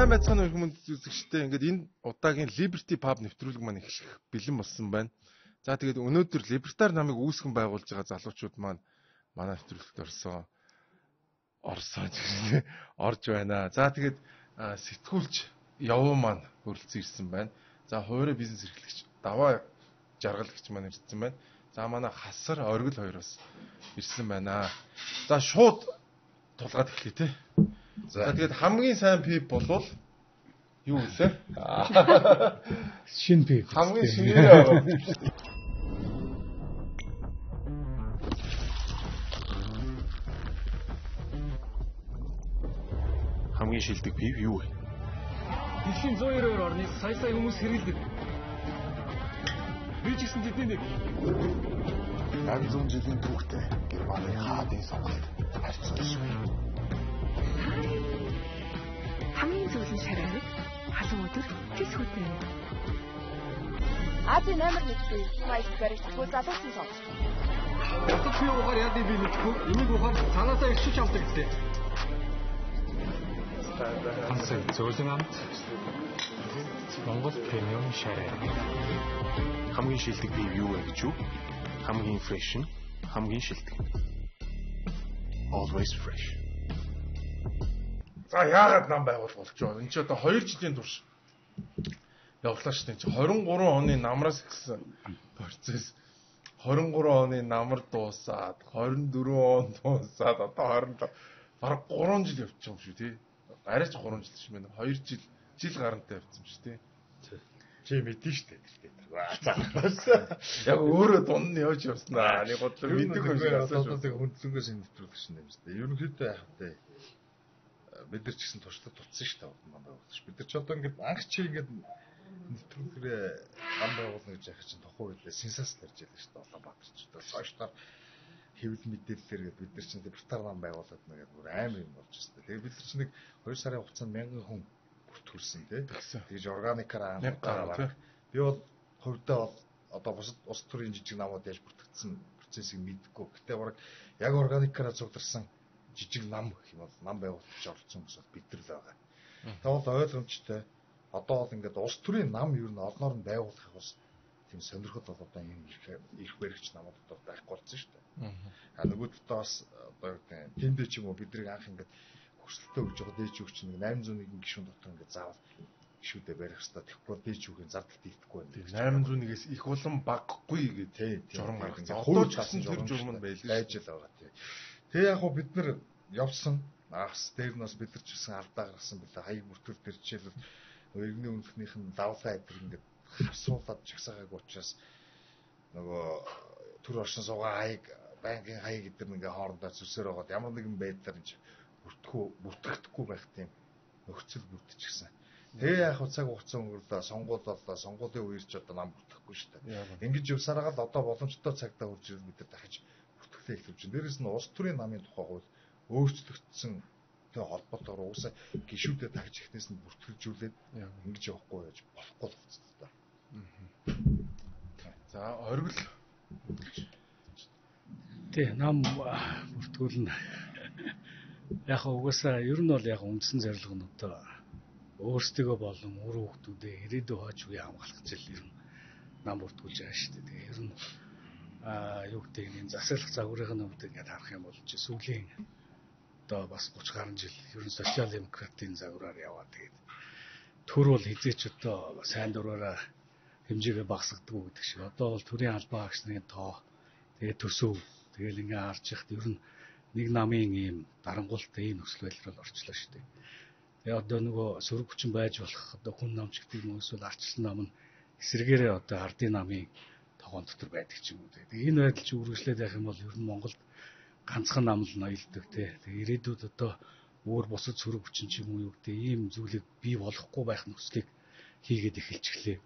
Сайн байцгаана уу хүмүүс үзэгчтэй. Ингээд энэ удаагийн Liberty Pub нэвтрүүлэг маань эхлэх бэлэн болсон байна. За тэгээд өнөөдөр Liberty намыг үүсгэн байгуулж байгаа залуучууд маань манай нэвтрүүлэгт орж байна. За тэгээд сэтгүүлч Явуу маань хөрөлцөн ирсэн байна. За хуваарь бизнес эрхлэгч Даваа Жаргалагч маань ирсэн байна. За манай Хасар Оргил хоёр бас ирсэн байна. За шууд тулгаад эхлэе те. За тэгээд хамгийн сайн пип болвол юу вэ? Шинэ пип. Хамгийн шинээр байгаа. Хамгийн шилдэг пип юу вэ? Дэлхийн 190 орны сая хүмүүс хэрэгэлдэг. Би ч гэсэн тэдний нэг. 800 жилийн түүхтэй Германы хаадын сонголт харьцуулж байна. хамгийн зөвлөн шараарыг халуун өдөр тэсгүүтэй. Азийн номер 1-ийн Майк барих тахуу залуусын сонголт. Өдөр ухаар яд би мэдгүй. Энийг ухаар цаанаасаа иршиж авдаг гэдэг. Хансаа зөвлөн амт. Монгол премиум шараа. Хамгийн шилдэг пип юу вэ гэж юу? Хамгийн фрэш, хамгийн шилдэг. Always fresh. За яагаад нам байгуулах болж байгаа? Энд чи одоо 2 жилийн турш явлаа шүү дээ. 23 оны намраас эхэлсэн процесс 23 оны намар дуусаад 24 он дуусаад одоо 27 бараг 3 жил явчих юм шүү тий. Арайч 3 жил шүү мэн 2 жил гарантай явцсан шүү тий. Чи мэдэн штэ гэхдээ. Яг өөрөө дунд нь явж явснаа. Нэг бодлоо мэддэг юм шиг асууж хүндлэнгөө шинэтгэх шин юм шүү дээ. Ерөнхийдөө яахтай бид нар ч гэсэн туршлага тутсан шүү дээ. Нам байгуулж. Бид нар ч одоо ингээд анх чи ингээд нэвтрүүлгэрээ нам байгуулна гэж яхах чинь тохоо үлээ сенсац тарж ялаа шүү дээ. Улаанбаатар ч одоо сошиалаар хэвлэл мэдээллээр гээд бид нар чинь Liberty нам байгуулад нэгээд бүр амар юм болж байна. Тэгээ бид нар чинь нэг 2 сарын хугацаанд 1000 хүн бүртгүүлсэн тий. Тэгэж органикаар анхаарал. Би бол хувьдаа бол одоо бусад улс төрийн жижиг намууд яаж бүртгэгдсэн процессыг мэдгүй. Гэтэ бараг яг органикаараа зурдарсан жижиг нам гэх юм бол нам байгуулж оролцсон хүмүүс бид нар л байгаа. Тэгвэл ойлгомжтой. Одоо бол ингээд улс төрийн нам ер нь олноор нь байгуулах бас тийм сонирхол бол одоо энэ их баригч намууд одоо байхгүй болсон шүү дээ. Нөгөөдөлтөө бас одоо тэндээ ч юм уу бидний анх ингээд хөсөлтөө өгж байгаа дээж өгч нэг 801 гишүүн дотор ингээд заавал гишүүдээ барих хэрэгтэй. Тэгэхгүй дээж үгийн зардал дийлдэхгүй байна. 801-ээс их улам баггүй гэдэг журам гаргах. Одоо ч гэсэн тэр журам нь байж л байгаа тийм. Тэгээ яг хуу бид нар явсан аас дээр нь бас бид нар ч гэсэн алдаа гаргасан билээ. Хаяг мөртөл дээр жишээлбэл иргэний үндэхнийх нь давлгаа айдэр ингээд хавсуулаад жагсаагааг учраас нөгөө төр оршин суугаа хаяг банкын хаяг гэдэр ингээ хоорондоо зүсээр байгаад ямар нэгэн байдлаар энэ бүртгэхгүй байх тийм нөхцөл бүрдчихсэн. Тэгээ яг цаг хугацаа өнгөрлөө сонгуул боллоо. Сонгуулийн үеэр ч одоо нам бүртгэхгүй шүү дээ. Ингэж явсараа л одоо боломжтой цагтаа үрж ирэл бид нар дахиж бүртгэлээ эхлүүлж байна. Дээрээс нь улс төрийн намын тухай хууль өөрчлөгдсөн тэг холбоотойгоор уусаа гишүүдэд дахиж ихнээс нь бүртгэлжүүлээд ингэж явахгүй байж болохгүй л хэвчээ. За оргил. Тэ нам бүртгүүлнэ. Яг угаасаа ер нь бол яг үндсэн зорилго нь одоо өөрсдөө болон үр хүүхдүүдээ ирээдүйд хойч үе хамгаалах зэл ер нь нам бүртгүүлж байгаа шүү дээ. Тэгээ ер нь юу гэдэг энэ засаглах загварын хувьд ингээд харах юм бол сүүлийн одоо бас 30 гаруй жил ер нь социал демократийн загвараар яваад тэгээд төр бол хизээч одоо сайн дураараа хэмжээгээ багасгадаг гэдэг шиг. Одоо бол төрийн албан хаагч нарын тоо тэгээд төсөв тэгэл ингээд харж яхад ер нь нэг намын ийм дарангуйлтай ийм нөхцөл байдал орчлоо шүү дээ. Тэгээ одоо нөгөө сөрөг хүчин байж болох одоо хүн намч гэдэг юм эсвэл арчилсан нам нь эсрэгээрээ одоо ардын намын тогоон дотор байдаг ч юм уу. Тэгээ энэ байдал чи үргэлжлээд байх юм бол ер нь Монголд ганцхан нам л ноёлдог тий. Тэгээ ирээдүйд одоо өөр бусад сөрөг хүчин ч юм уу юу гэдэг ийм зүйлийг бий болохгүй байх нөхцөлийг хийгээд эхэлчихлээ.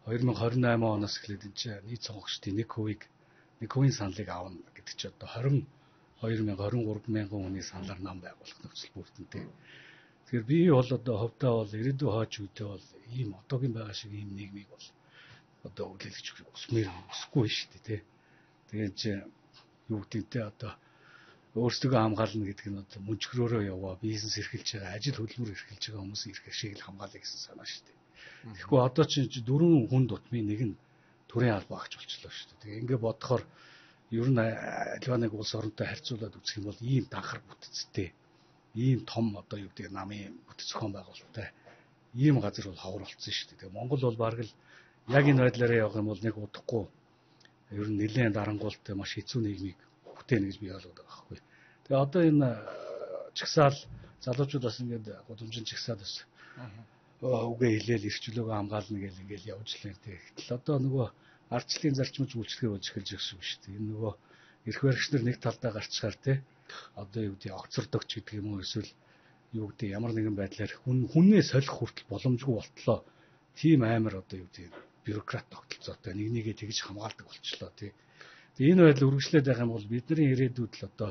2028 оноос эхлээд энэ чинь нийт сонгогчдын 1% саналыг аавна гэдэг чи одоо 23 мянган хүний саналаар нам байгуулах нөхцөл бүрдэнтэй. Тэгэхээр би бол одоо ховдоо бол ирээдүйн хойч үедээ бол ийм одоогийн байгаа шиг ийм нийгмийг бол одоо үлээлгэж өсмөр өсөхгүй шүү дээ тий. Тэгээд юу гэдэнтэй одоо өөрсдөө хамгаална гэдэг нь одоо мөнчгөрөөрөө яваа бизнес эрхэлж байгаа, ажил хөдөлмөр эрхэлж байгаа хүмүүсийн эрх ашиг л хамгаалъя гэсэн санаа шүү дээ. Тэгэхгүй одоо чинь 4 хүн дутмын нэг нь төрийн албаа агч болчихлоо шүү дээ. Тэгээ ингээд бодохоор ер нь альва нэг улс оронтой харьцуулаад үзэх юм бол ийм данхар бүтцтэй, ийм том одоо юу гэдэг намын бүтэц зохион байгуулалттай ийм газар бол ховор болцсон шүү дээ. Тэгээ Монгол бол бараг л яг энэ байдлаараа явах юм бол нэг удахгүй ер нь нэлээд дарангуйлтай маш хэцүү нийгмийг бүтээнэ гэж би ойлгоод байгаа байхгүй. Тэгээ одоо энэ чагсаал залуучууд бас ингээд гудамжин чагсаад бас үгээ хэлээл эрхчлөөгөө хамгаална гэл ингээд явж лээ. Гэтэл одоо нөгөө ардчлалын зарчмын үйлчлэгээ болж эхэлж байгаа шүү дээ. Энэ нөгөө эрх баригч нар нэг талдаа гарчгаар те одоо юу гэдэг огцордогч гэдэг юм уу эсвэл юу гэдэг ямар нэгэн байдлаар хүнээ солих хүртэл боломжгүй болтлоо. Тийм амар одоо юу гэдэг бюрократ тогтолцоотой нэгээ тэгж хамгаалдаг болчлоо тий. Тэгээ энэ байдал үргэлжлээд байгаа юм бол бидний ирээдүйд л одоо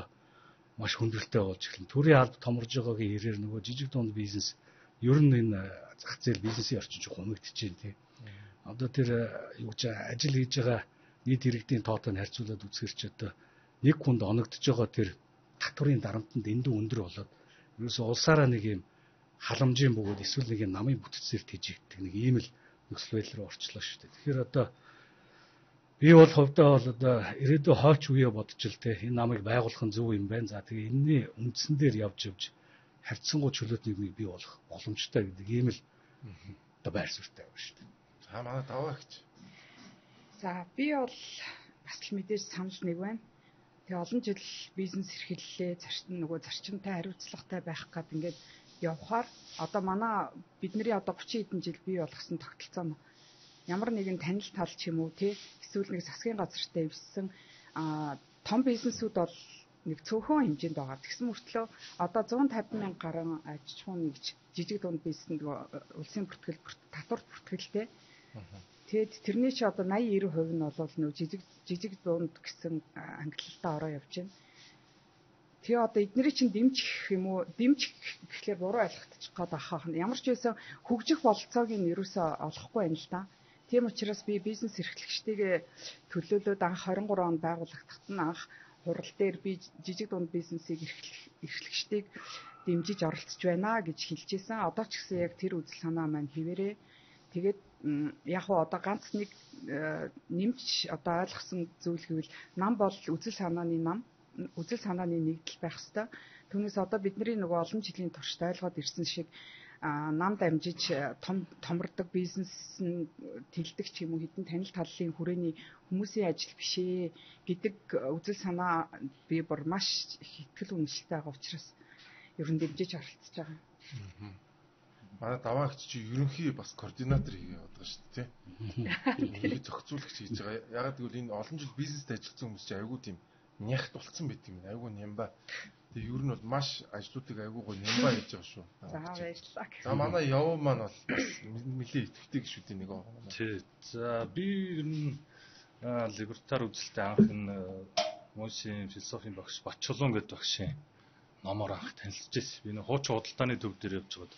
маш хүндрэлтэй болж эхэлнэ. Төрийн алба томорж байгаагийн хэрээр нөгөө жижиг дунд бизнес ер нь энэ зах зээл бизнесийн орчин чинь хумигдчихэж байна тий. Одоо тэр юу гэж ажил хийж байгаа нийт иргэдийн тоотой харьцуулаад үзэхэр ч одоо нэг хүнд оногдож байгаа тэр татврын дарамтанд эндүү өндөр болоод ерөөсөө улсаараа нэг юм халамжийн бөгөөд эсвэл нэг юм намын бүтцээр тэжигддэг нэг ийм л нөхцөл байдал руу орчлоо шүү дээ. Тэгэхээр одоо би бол хувьдаа бол одоо ирээдүйн хойч үеэ бодож л те энэ намыг байгуулах нь зөв юм байна. За тэгээ энэний үндсэн дээр явж харьцангуй чөлөөт нийгмийг бий болох боломжтой гэдэг ийм л одоо байр суурьтай байна шүү дээ. За манай даваа гэж. За би бол бас л мэдээж санал нэг байна. Тэгээ олон жил бизнес эрхэллээ, зарчимтай хариуцлагатай байх гад ингээд явхаар одоо манай бидний одоо 30 хэдэн жил бий болгосон тогтолцоо нь ямар нэгэн танил тал ч юм уу тий эсвэл нэг засгийн газартай ивссэн том бизнесүүд бол нэг цөөхөн хэмжээнд байгаа. Тэгсэн мөртлөө одоо 150 мянга гаруй аж ахуйн нэгж жижиг дунд бизнесэнд улсын бүртгэл татвар бүртгэлтэй. Тэгэд тэрний чи одоо 80-90% нь бол нөө жижиг дунд гэсэн ангиллалтаа ороо явж байна. Тэгээ одоо эднэрийн чинь дэмжих юм уу? Дэмжих гэхлээр буруу ойлгогдчих гээд ахах нь. Ямар ч байсан хөгжих бололцоог нь ерөөсөө олохгүй байна л да. Тийм учраас би бизнес эрхлэгчдийгээ төлөөлөөд анх 23 онд байгуулагдахад нь анх хурал дээр би жижиг дунд бизнесийг эрхлэгчдийг дэмжиж оролцож байна гэж хэлжсэн. Одоо ч гэсэн яг тэр үзэл санаа маань хിവэрээ. Тэгээд яг хоо одоо ганц нэг нэмж одоо ойлгосон зүйл гэвэл нам бол үзэл санааны нэгдэл байх хэвээр. Түүнээс одоо бидний нөгөө олон жилийн турш ойлгоод ирсэн шиг нам дамжиж томордог бизнес нь тэлдэг ч юм уу хэдэн танил таллын хүрээний хүмүүсийн ажил бишээ гэдэг үзэл санаа би бүр маш итгэл үнэлттэй байгаа учраас ер нь дэмжиж оролцож байгаа. Манай даваагч чи ерөнхий бас координатор хийгээ байгаа шүү дээ тий. Зохицуулагч хийж байгаа. Ягаад гэвэл энэ олон жил бизнест ажилласан хүмүүс чи айгүй тийм нягт болцсон байт юм. Айгүй нямба. Тэгээ ер нь бол маш ажлуудыг айгүй гоо нямба хийж байгаа шүү. За баярлалаа. За манай явуу маань бол нэлээ итгэвтэй гişүүдийн нэг байгаа. Тий. За би ер нь либертар үзэлтэй анх энэ мөсийн философийн багш Батчулуун гэдэг багшийн номоор анх танилцж байсан. Би нэг хуучин худалдааны төв дээр явж байгаад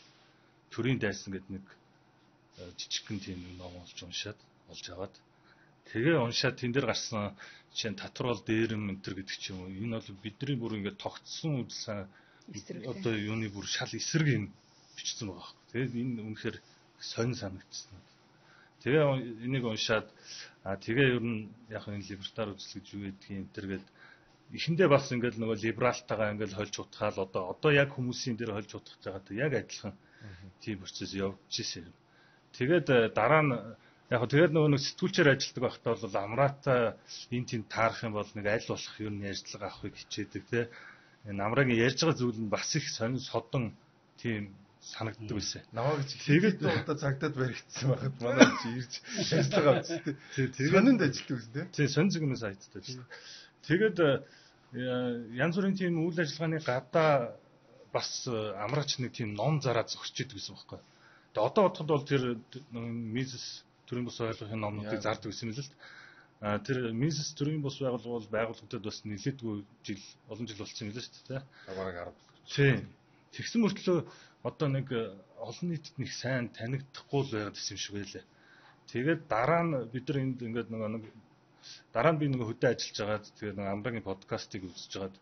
төрийн дайсан гэдэг нэг жижигхэн тийм ном олж аваад тэгээ уншаад тэн дээр гарсан жишээ нь татвар бол дээрэм өнтер гэдэг ч юм уу. Энэ бол бидний бүр ингээд тогтсон үзсэн одоо юуны бүр шал эсрэг юм бичсэн байгаа байхгүй. Тэгээд энэ үнэхээр сонь санагдсан. Тэгээ энийг уншаад тэгээ ер нь яг энэ либертар үзэл гэж юу гэдгийг энтергээд эхэндээ бас ингээд нөгөө либералтайгаа ингээд хольж утгаал одоо яг хүмүүсийн дээр хольж утгах байгаад яг адилхан тийм процесс явж ирсэн. Тэгээд дараа нь яг тэгээд нөгөө сэтгүүлчээр ажилладаг байхдаа бол амраатай энэ тийм таарах юм бол нэг аль болох ер нь ярьцлага авахыг хичээдэг тий. Энэ амраагийн ярьж байгаа зүйл нь бас их сонин содон тийм санагддаг байсан. Наваа гэж тэгээд одоо цагдаад баригдсан байхад манай чи ирж ярьцлага авчихсан тий. Сонинд ажилладаг гэсэн тий. Тий, сонин зэгнээс хайцдаг шүү. Тэгээд янз бүрийн тийм үйл ажиллагааны гадаа бас амраач нэг тийм ном зараа зогсож идэг гэсэн байхгүй. Тэгээ одоо бодоход бол тэр Mises төрийн бус байгууллагын номнуудыг зардаг гэсэн юм л л. Тэр Mises төрийн бус байгууллага бол байгуулагдаад бас нэлээдгүй олон жил болсон юм л шүү дээ. Бараг 10. Тийм. Тэгсэн мөртлөө одоо нэг олон нийтэд нэг сайн танигдахгүй л байгаад ирсэн юм шиг байлаа. Тэгээд дараа нь бид нар энд ингээд нэг дараа нь би нэг хөдөө ажиллаж байгаад тэгээд амраагийн подкастыг үзэж байгаад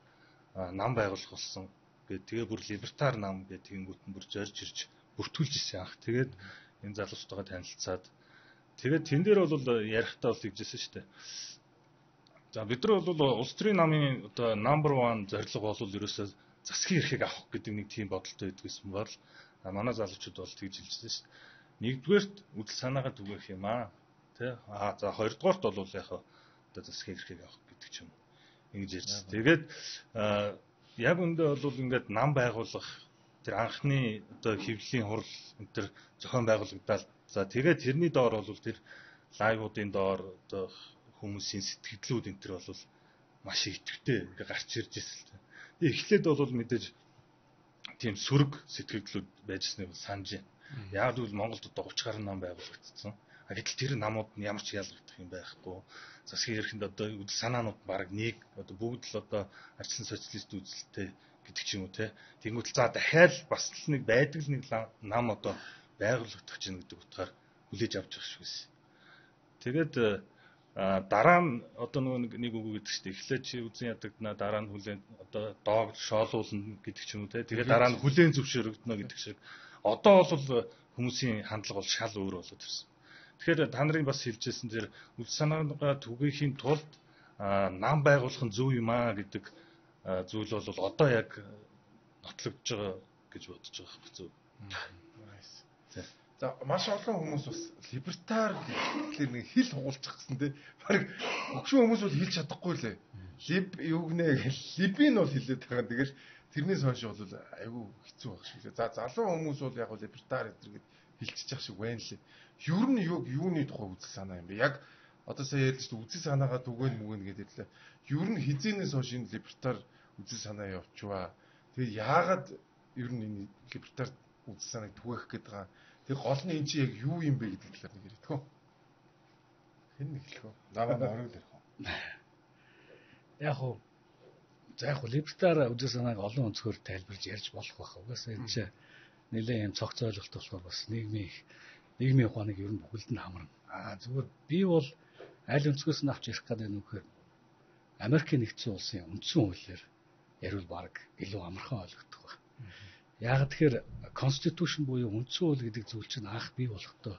нам байгуулах болсон. Тэгээ бүр либертар нам гэдэг тэнгуут нь бүр зорж ирж бүртгүүлж ирсэн анх. Тэгээд энэ залуучтайгаа танилцаад тэгээд тэн дээр бол ярихтаа бол тэгжсэн шүү дээ. За бид нар бол улс төрийн намын одоо number 1 зорилго бол ерөөсөө засгийн эрхийг авах гэдэг нэг тийм бодолтой байдгүйсэн бол манай залуучууд бол тэгж хэлжсэн шүү дээ. Нэгдүгээрт үдэл санаагаа түгэх юм аа. Тэ? За хоёрдугаарт бол яг одоо засгийн эрхийг авах гэдэг ч юм. Ингэж ярьж. Тэгээд яг үндэ бол ингээд нам байгуулах тэр анхны одоо хэвлэлийн хурал энэ төр зохион байгуулагдаад за тэгээд тэрний доор бол тэр лайвуудын доор одоо хүмүүсийн сэтгэлдлүүд энэ төр бол маш идэвхтэй ингээ гарч ирж ирсэн. Тэгээд эхлээд бол мэдээж тийм сөрөг сэтгэлдлүүд байжсныг санаж байна. Яг л Монголд одоо 30 гаруй нам байгуулагдсан. Гэтэл тэр намууд нь ямар ч ялгагдах юм байхгүй. Засгийн эрхэнд одоо үдэл санаанууд баг нэг одоо бүгд л одоо арчсан социалист үзэлтэй гэдэг ч юм уу те. Тэнгүүтэл за дахиад бас л нэг байдаг нэг нам одоо байгуулагдах чинь гэдэг утгаар хүлээж авч явах шүү гэсэн. Тэгээд дараа нь одоо нэг үг гэдэг чинь эхлээд чи үзэн ядагдана дараа нь хүлээн одоо доог шоолуулна гэдэг ч юм уу те. Тэгээд дараа нь хүлээн зөвшөөрөгдөнө гэдэг шиг одоо бол хүмүүсийн хандлага бол шал өөр болоод ирсэн. Тэгэхээр та нарын бас хэлжсэн тэр үдэл санаагаа түгээхийн тулд нам байгуулах нь зөв юм аа гэдэг зүйл бол одоо яг нотлогдож байгаа гэж бодож байгаа хэв зөв. За маш олон хүмүүс бас либертар гэхлээр нэг хэл хугалчих гэсэн тийм баг өгшөө хүмүүс бол хэлж чадахгүй лээ. Либ юу гэнэ гэл либийн бол хэлээд байгаа. Тэгэл тэрнээс хойш бол айгүй хэцүү байх шиг лээ. За залуу хүмүүс бол яг либертар гэдэргээд хэлчихэж явах шиг байна лээ. Ер нь юуны тухай үзэл санаа юм бэ? Яг одоо сая ярьж шүү үзэл санаагаа түгэн мүгэн гэдэг лээ. Ер нь хизээнээс хойш энэ либертар үзэл санаа явчваа. Тэгээд яагаад ер нь энэ либертар үзэл санааг түгээх гээд байгаа. Тэг гол нь эн чи яг юу юм бэ гэдэг талаар нэг яриад хөө. Хэн нэг хэлэх вэ? Наваа оройг ярих уу? Яг хөө либертар үзэл санааг олон өнцгөр тайлбарж ярьж болох байх. Угаасаа энэ чинь нэлээд юм цогц ойлголт болохоор бас нийгмийн ухааныг ер нь бүхэлд нь хамарна. Зүгээр би бол аль өнцгөөс нь авч ярих гэдэг нь үхээр Америкийн нэгдсэн улсын үндсэн хуулиар ярил баг илүү амархан ойлгогдох байна. Яг тэгэхээр Constitution буюу үндсэн хууль гэдэг зүйл чинь анх бий болохдоо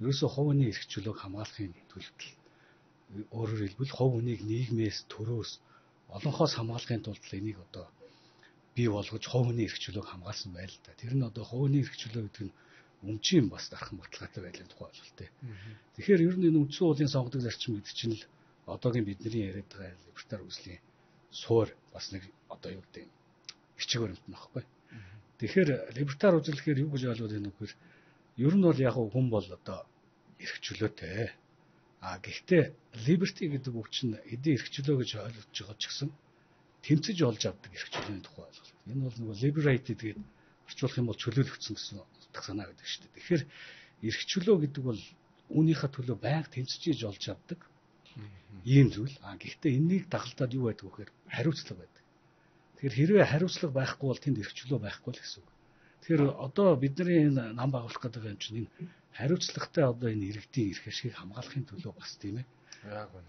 ерөөсөө хувь хүний эрх чөлөөг хамгаалахын төлөвлөл. Өөрөөр хэлбэл хувь хүнийг нийгмээс, төрөөс, олонхоос хамгаалахын тулд энийг одоо бий болгож хувь хүний эрх чөлөөг хамгаалсан байл та. Тэр нь одоо хувь хүний эрх чөлөө гэдэг нь өмчийн бас дархан баталгаатай байлын тухай ойлголттой. Тэгэхээр ер нь энэ үндсэн хуулийн сонгодог зарчим гэдэг чинь л одоогийн бидний яриад байгаа либертар үзлийн суур бас нэг одоо юу гэдэг бичиг баримт нь багхгүй. Тэгэхээр либертар үзэл гэхээр юу гэж ойлгоод байна вэ гэхээр ер нь бол яг хүн бол одоо эрх чөлөөтэй. Гэхдээ liberty гэдэг үг чинь эдийн эрх чөлөө гэж ойлгож байгаа ч гэсэн тэмцэж олж авдаг эрх чөлөөний тухай ойлголт. Энэ бол нөгөө liberated гэдэг орчуулах юм бол чөлөөлөгдсөн гэсэн утга санаа гэдэг шүү дээ. Тэгэхээр эрх чөлөө гэдэг бол үүнийхээ төлөө байнга тэмцэж иж олж авдаг ийм зүйл. Гэхдээ энэнийг дагалдаад юу байдаг вэ гэхээр хариуцлага байдаг. Тэгэхээр хэрвээ хариуцлага байхгүй бол тэнд эрх чөлөө байхгүй л гэсэн үг. Тэгэхээр одоо бидний энэ нам байгуулах гэдэг юм чинь энэ хариуцлагатай одоо энэ иргэдийн эрх ашгийг хамгаалахын төлөө бас тийм ээ.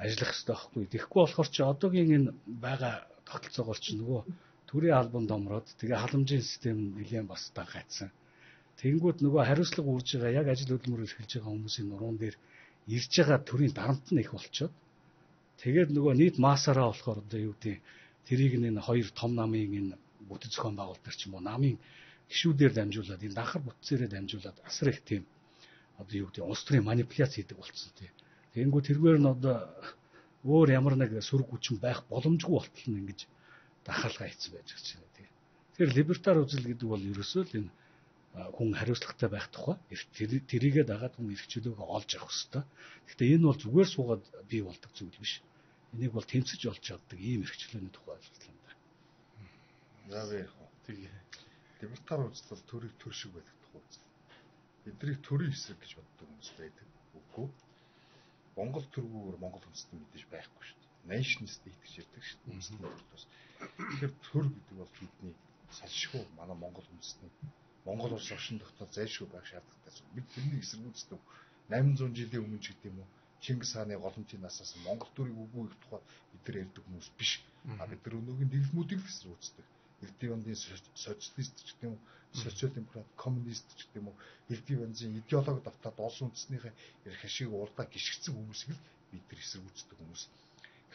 Ажиллах хэрэгтэй байхгүй. Тэгэхгүй болохоор чи одоогийн энэ байгаа тогтолцоогоор чи нөгөө төрийн албан домроод тэгээ халамжийн систем нэлээд бас дагайцсан. Тэнгүүд нөгөө хариуцлага үрж байгаа яг ажил хөдөлмөр эрхэлж байгаа хүмүүсийн нуруунд дээр ирж байгаа төрийн дарамт нь их болчоод тэгээд нөгөө нийт массаараа болохоор одоо юу гэдэг тэрийг энэ хоёр том намын энэ бүтэц зохион байгуулалт ч юм уу намын гишүүдээр дамжуулаад энэ данхар бүтцээрээ дамжуулаад асар их тийм одоо юу гэдэг улс төрийн манипуляц хийдэг болцсон тийм. Тэнгүү тэргээр нь одоо өөр ямар нэг сөрөг хүчин байх боломжгүй болтол нь ингэж дахалгаа хийсэн байж байгаа тийм. Тэгэхээр либертар үзэл гэдэг бол ерөөсөө л энэ хүн хариуцлагатай байх тухай тэрийгээ дагаад хүн эрх чөлөөгөө олж авах хэрэгтэй. Гэхдээ энэ бол зүгээр суугаад бий болдог зүйл биш. Энийг бол тэмцэж олж авдаг ийм эрх чөлөөний тухай ойлголт юм да. За би яг тийм либертар үзэл бол төрийг төр шиг байдаг тухай үзэл. Эднийг төрийн эсрэг гэж боддог хүмүүс байдаг. Үгүй. Монгол төргүүгээр Монгол үндэстэн мэдээж байхгүй шүү дээ. Nation state гэж ярьдаг шүү дээ. Үндэстэн төрөөс. Тэгэхээр төр гэдэг бол бидний салшгүй манай Монгол үндэстэн Монгол улс оршин тогтоол зайлшгүй байх шаардлагатай. Бид тэрнийг эсэргүүцдэг 800 жилийн өмнө ч гэдэг юм уу Чингис хааны голомтын насаас Монгол төрийг үгүй их тухай бид нар ярьдаг хүмүүс биш. Бид нар өнөөгийн дэглэмүүдийг л үздэг. Элдв янзын социалист ч гэдэг юм уу, социал-демократ, коммунист ч гэдэг юм уу, элдв янзын идеологи давтаад олон үндэснийхээ ярих хашиг урдаа гიშгцэн хүмүүсийг л бид нар эсэргүүцдэг хүмүүс.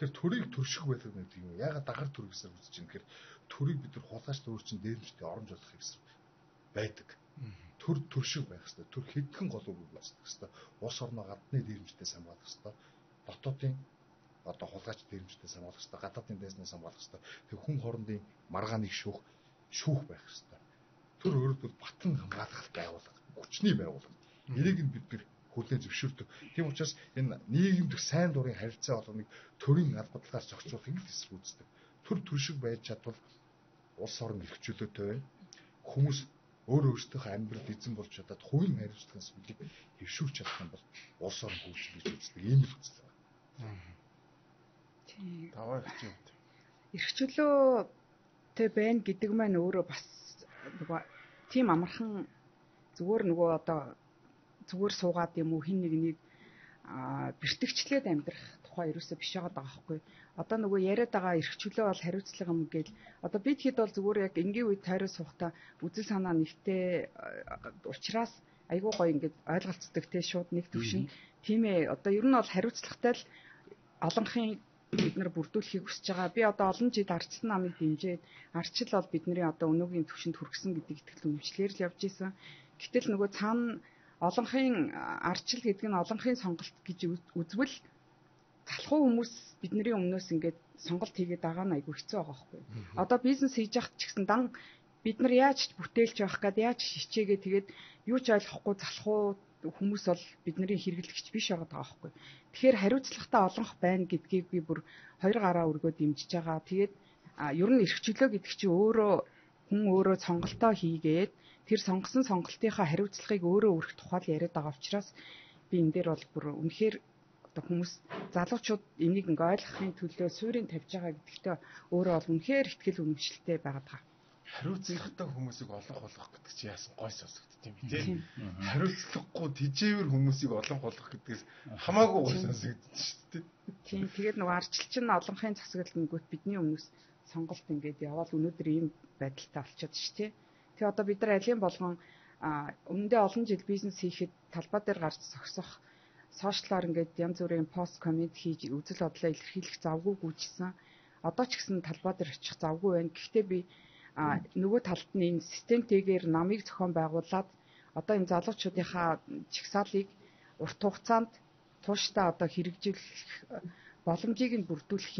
Тэгэхээр төрийг төрших байлгүй гэдэг юм. Ягаад дагар төрийг эсэргүүцэж юм гэхээр төрийг бид нар хулгайч төр чинь дээрмжтэй оромж болох хэрэгсэл байдаг. Төр төршиг байх хэрэгтэй. Төр хэдхэн гол үг үүсгэх хэрэгтэй. Улс орноо гадны дээрмжтэй хамгаалах хэрэгтэй. Дотоодын одоо хулгайч дээрмжтэй хамгаалах хэрэгтэй. Гадаадын дайснаас хамгаалах хэрэгтэй. Тэг хүн хоорондын маргааныг шүүх байх хэрэгтэй. Төр өөрөлдвөл батан хамгаалах байгууллага, хүчний байгууллага. Энийг нь бид нар хүлээн зөвшөөрдөг. Тийм учраас энэ нийгэмдх сайн дурын харилцаа болгоныг төрийн албадлагаас зохицуулахыг л эсэргүүцдэг. Төр төршиг байж чадвал улс орон эрхчлөөтэй байна. Хүмүүс өөрөөсөө амьдрал эзэн болж чадаад хувийн хариуцлагын сүлжээг хэвшүүлж чадах юм бол улс орон хөгжих гэж үздэг. Ийм л үзэл байна. Тийм. Даваа хэвчээ үү. Эрхчлөөтэй байна гэдэг маань өөрөө бас нөгөө тийм амархан зүгээр нөгөө одоо зүгээр суугаад юм уу хин нэгнийг бэртгчлээд амьдрах тухай ерөөсөө биш байгаа байхгүй. Одоо нөгөө яриад байгаа эрхчлөө бол хариуцлага юм гээл. Одоо бид хэд бол зүгээр яг энгийн үед тойроо суухтаа үзэл санаа нэгтэй ухраас айгуу гоё ингээд ойлголцдог те шууд нэг төвшин. Тийм ээ. Одоо ер нь бол хариуцлагатай л олонхын бид нар бүрдүүлэхийг хүсэж байгаа. Би одоо олон жил ардчилсан намыг дэмжиж, ардчил бол бидний одоо өнөөгийн төвшөнд хүргэсэн гэдэг итгэл үнэмшлэр л явж исэн. Гэтэл нөгөө цаана олонхын ардчил гэдэг нь олонхын сонголт гэж үзвэл залхуу хүмүүс бидний өмнөөс ингээд сонголт хийгээд байгаа нь айгүй хэцүү байгаа байхгүй. Одоо бизнес хийж явахт ч гэсэн дан бид нар яаж бүтээлч байх гээд яаж хичээгээ тэгээд юу ч ойлгохгүй залхуу хүмүүс бол бидний хэрэглэгч биш байгаа байхгүй. Тэгэхээр хариуцлагатай олонх байна гэдгийг би бүр хоёр гараа өргөө дэмжиж байгаа. Тэгээд ер нь эрхчлөө гэдэг чинь өөрөө сонголтоо хийгээд тэр сонгосон сонголтынхаа хариуцлагыг өөрөө өргөх тухай л яриад байгаа учраас би энэ дээр бол бүр үнэхээр одоо хүмүүс залуучууд энийг ингээ ойлгохын төлөө суурийг тавьж байгаа гэдэгтээ өөрөө бол үнэхээр ихтгэл үнэмшилтэй байгаад байгаа. Хариуцлагатай хүмүүсийг олонх болгох гэдэг чинь яасан гой сонсогдд юм тий. Хариуцлагагүй тижээвэр хүмүүсийг олонх болгох гэдгээс хамаагүй гой сонсогдож шүү дээ. Тийм тэгээд нөгөө арчилч нь олонхын засаглал нэггүй бидний өмнөөс сонголт ингээд яваад өнөөдөр ийм байдалтай болчиход шүү дээ. Тэгээ одоо бид нар алийн болгон өмнөдөө олон жил бизнес хийхэд талбай дээр гарч зогсох сошиалаар ингээд янз бүрийн пост коммент хийж үзэл бодлоо илэрхийлэх завгүй гүйжсэн. Одоо ч гэсэн талбай дээр очих завгүй байна. Гэхдээ би нөгөө талд нь энэ системтэйгээр намыг зохион байгуулад одоо энэ залуучуудынхаа чагсаалыг урт хугацаанд тууштай одоо хэрэгжүүлэх боломжийг нь бүрдүүлэх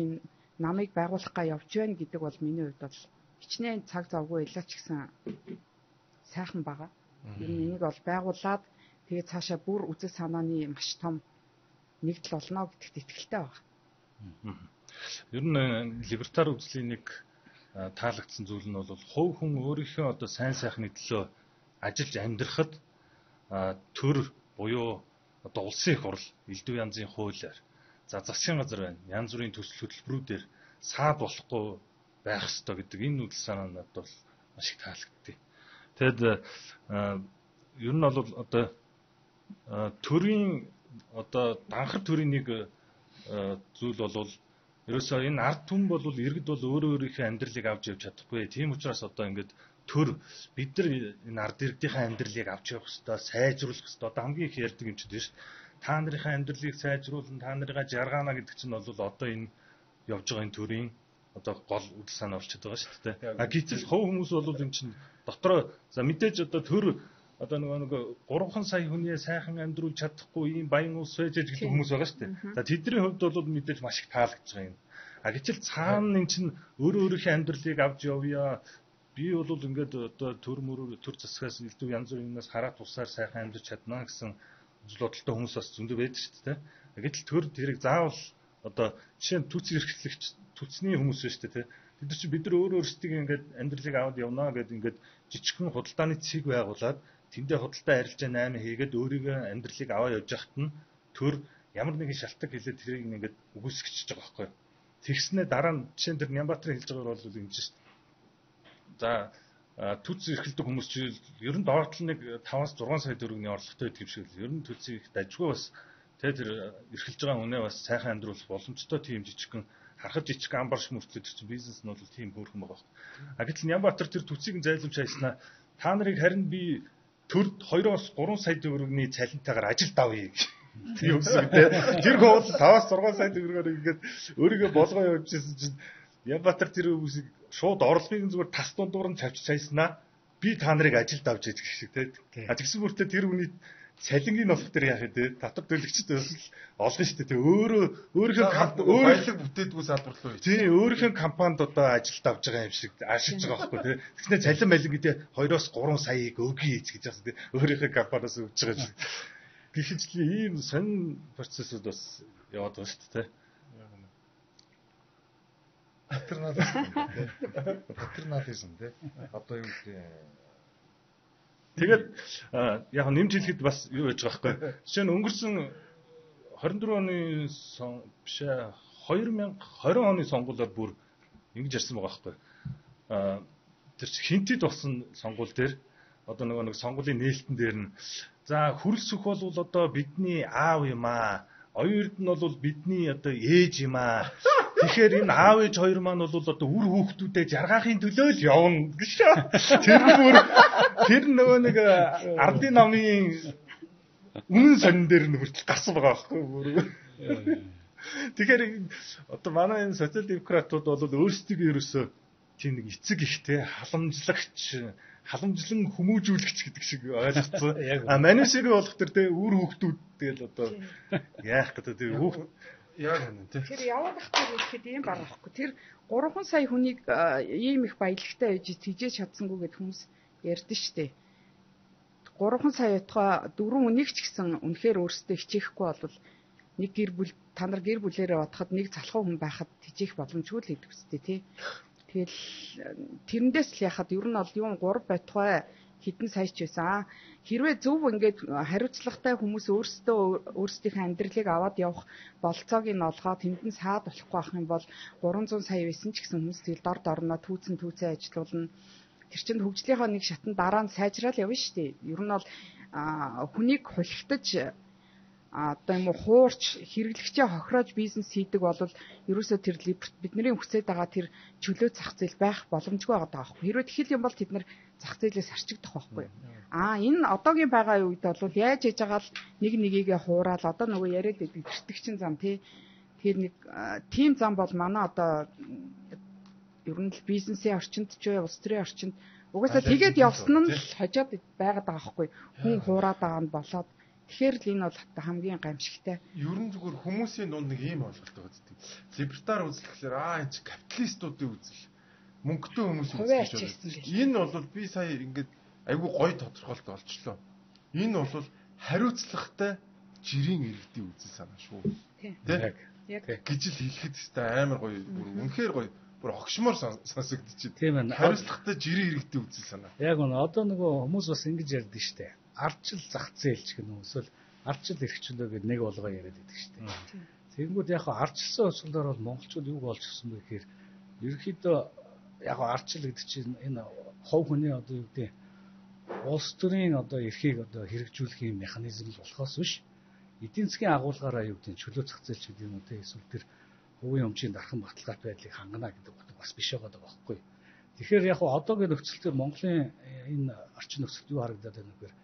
намыг байгуулахгаа явж байна гэдэг бол миний хувьд бол хичнээн цаг завгүй байлаа ч гэсэн сайхан байгаа. Ер нь энийг бол байгуулад тэгээд цаашаа бүр үзэл санааны маш том нэгдэл болно гэдэгт итгэлтэй байгаа. Ер нь либертар үзлийн нэг таалагдсан зүйл нь бол хувь хүн өөрийнхөө одоо сайн сайхны төлөө ажиллаж амьдрахад төр буюу одоо улсын их хурл, элдв янзын хуулиар за засгийн газар байна. Янз бүрийн төсөл хөтөлбөрүүдээр саад болохгүй байх ёстой гэдэг энэ үйл санаа надад бол маш их таалагдтыг. Тэгэд ер нь бол одоо төрийн одоо данхар төрийн нэг зүйл бол ерөөсөө энэ ард түмэн бол иргэд бол өөрийнхөө амьдралыг авч явж чадахгүй. Тийм учраас одоо ингээд төр бид нар энэ ард иргэдийнхээ амьдралыг авч явах хэрэгтэй, сайжруулах хэрэгтэй. Одоо хамгийн их ярьдаг юм чинь тийм шүү. Та нарынхаа амьдралыг сайжруулна, та нарыгаа жаргаана гэдэг чинь бол одоо энэ явж байгаа энэ төрийн одоо гол үйл санаа болчиход байгаа шүү дээ. Гэтэл хувь хүмүүс бол энэ чинь дотроо за мэдээж одоо төр одоо нөгөө 3 сая хүний сайхан амьдруулж чадахгүй ийм баян улс байж гэдэг хүмүүс байгаа шүү дээ. За тэдний хувьд бол мэдээж маш их таалагдж байгаа юм. Гэтэл цаана эн чинь өөрийнхөө амьдралыг авч явъя. Би бол ингээд одоо төр засгаас элдв янз бүрийн юмнаас хараад тусаар сайхан амьдарч чадна гэсэн үзэл бодолтой хүмүүс бас зөндөө байдаг шүү дээ. Гэтэл төр тэрийг заавал одоо жишээ нь түүцийн эрхлэгч түлцний хүмүүс шүү дээ. Бид нар чи бид нар өөрсдөө ингээд амьдралыг аваад явна гэдэг ингээд жижигхэн худалдааны цэг байгуулад тэндээ худалдаа арилжаа 8 хийгээд өөрийнхөө амьдралыг аваа явж яхад нь төр ямар нэгэн шалтгаан хэлээд тэрийг ингээд үгүйсгэж байгаа байхгүй. Тэгснэ дараа нь жишээ нь тэр Нямбатрын хэлж байгаагаар бол ингэж шүү дээ. За түц эрхэлдэг хүмүүс чи ер нь доорт л нэг 5-6 сая төгрөгийн орлоготой байдаг юм шиг л ер нь түцийг дажгүй бас Тэгээ тэр эрхэлж байгаа үнэ бас сайхан амьдруулах боломжтой тийм жижигхэн харахад жижиг амбарш мөртлөд чинь бизнес нь бол тийм хөөрхөн байгаа. А гэтэл Нямбатар тэр төцийг зайлуулж хайснаа та нарыг харин би төрд 2-3 сая төгрөгийн цалинтайгаар ажилд авъя гэж. Тийм үсэг тий. Тэр гол 5-6 сая төгрөгөөр ингээд өөрийгөө болгоо явуулчихсан чинь Нямбатар тэр үсэг шууд орлогын зүгээр тас дундуур нь тавьчих хайснаа би та нарыг ажилд авч яах гэх шиг тий. А тэгсэн бүртээ тэр хүний цалингийн болох тэр яах вэ? Татвар төлөгчд бас олгон шүү дээ. Өөрийнхөө баялаг бүтээдгүү салбарлуу. Тий, өөрийнхөө компанид одоо ажилд авч байгаа юм шиг ашиглаж байгаа байхгүй тий. Тэгснээр цалин байлиг гэдэг 2-3 саяыг өгье гэж байгаа тий. Өөрийнхөө компаниас өгч байгаа шиг. Гэхичл ийм сонин процессыг бас яваад байгаа шүү дээ. Патернализм тий. Одоо юу гэдэг тэгээд яг нэмж хэлэхэд бас юу яж байгаа байхгүй. Жишээ нь өнгөрсөн 24 оны биш 2020 оны сонгуулиар бүр ингэж ярьсан байгаа байхгүй. Тэр хинтэд болсон сонгуул дээр одоо нэг сонгуулийн нээлтэн дээр нь за хөрөлсөх бол одоо бидний аав юм аа. Оюурд нь бол бидний одоо ээж юм аа. Тэгэхээр энэ аав ээж хоёр маань бол одоо үр хүүхдүүдэд жаргаахын төлөө л явна гэж. Тэр нөгөө нэг ардын намын үнэн сонин дээр нь хүртэл гарсан байгаа байхгүй. Тэгэхээр одоо манай энэ социал демократууд бол өөрсдөө ерөөсөө тийм нэг эцэг ихтэй халамжлан хүмүүжүүлэгч гэдэг шиг ойлгоцсон. А манай шиг болох тэр тэ үр хүүхдүүд тэгэл одоо яах гэдэг тэр хүүхд яг үнэ тий. Тэр яваад ахтай гэхэд ийм баг байхгүй. Тэр 3 сая хүнийг ийм их баялагтай ээж тийжээж чадсангүй гэд хүмүүс ярьдэн штэ. 3 сая ятгаа 4 хүнийг ч гэсэн үнэхээр өөрсдөө хичээхгүй бол нэг гэр бүл та нар гэр бүлээрээ бодоход нэг залхуу хүн байхад тийжээх боломжгүй л гэдэг үстэй тий. Тэгэл тэрэндээс л яхад ер нь бол юм 3 байтугай хідэн сая ч байсан. Хэрвээ зөв ингээд хариуцлагатай хүмүүс өөрсдийнхээ амьдралыг аваад явах болцоог нь олгоод тэндэн саад болохгүй ах юм бол 300 сая байсан ч гэсэн хүмүүс тэгэл дор дорноо түүцэн ажилуулна. Тэр чинь хөгжлийнхөө нэг шатанд дараа нь сайжрал явна шүү дээ. Ер нь бол хүнийг хулигтаж одоо юм уу хуурч хэрэглэгчээ хохироож бизнес хийдэг бол ерөөсөө тэр бидний хүсэж байгаа тэр чөлөө зах зээл байх боломжгүй байгаа байхгүй. Хэрвээ тэгэхээр юм бол тэд нар зах зээлээс арчигдах байхгүй. Энэ одоогийн байгаа үед бол яаж хийж байгаа л нэг нэгийгээ хуураад одоо нөгөө яриад байдаг тэртгчин зам тий. Тэгэхээр нэг тим зам бол манай одоо ер нь л бизнесийн орчинд ч улс төрийн орчинд угаасаа тэгээд явсан нь л хожоод байгаад байгаа байхгүй. Хүн хуураад байгаа нь болоод тэгэхээр л энэ бол хамгийн гамшигтай. Ер нь зүгээр хүмүүсийн дунд нэг ийм ойлголт байгаа гэдэг. Либертар үзлэхлээр энэ ч капиталистуудын үзэл. Мөнгөтэй хүмүүс үзэж байна. Энэ бол би сая ингээд айгүй гоё тодорхойлт олчлоо. Энэ бол хариуцлагатай жирийн иргэдийн үзэл санаа шүү. Тэ? Яг гэж л хэлэхэд хэвээр амар гоё, үнэхээр гоё, бүр огшмоор сонсогдчих. Тийм байна. Хариуцлагатай жирийн иргэдийн үзэл санаа. Яг үнэ одоо нөгөө хүмүүс бас ингэж ярьдаг штэ. Ардчил зах зээлч гэх юм эсвэл ардчил эрхчлөө гэдэг нэг болгоо яриад байдаг шүү дээ. Тэгэнгүүт яг ардчилсан услуулаар бол монголчууд юу болж гисэн бэ гэхээр ерөнхийдөө яг ардчил гэдэг чинь энэ хов хүний одоо юу гэдэг улс төрийн одоо эрхийг одоо хэрэгжүүлэх юм механизм болохоос биш эдийн засгийн агуулгаараа юу гэдэг чөлөө зах зээлч гэдэг юм уу те эсвэл тэр хувийн өмчийн дархан баталгаатай байдлыг хангана гэдэг бас биш байгаа байхгүй. Тэгэхээр яг одоогийн нөхцөлөөр Монголын энэ орчин нөхцөлд юу харагдаад байна вэ гэхээр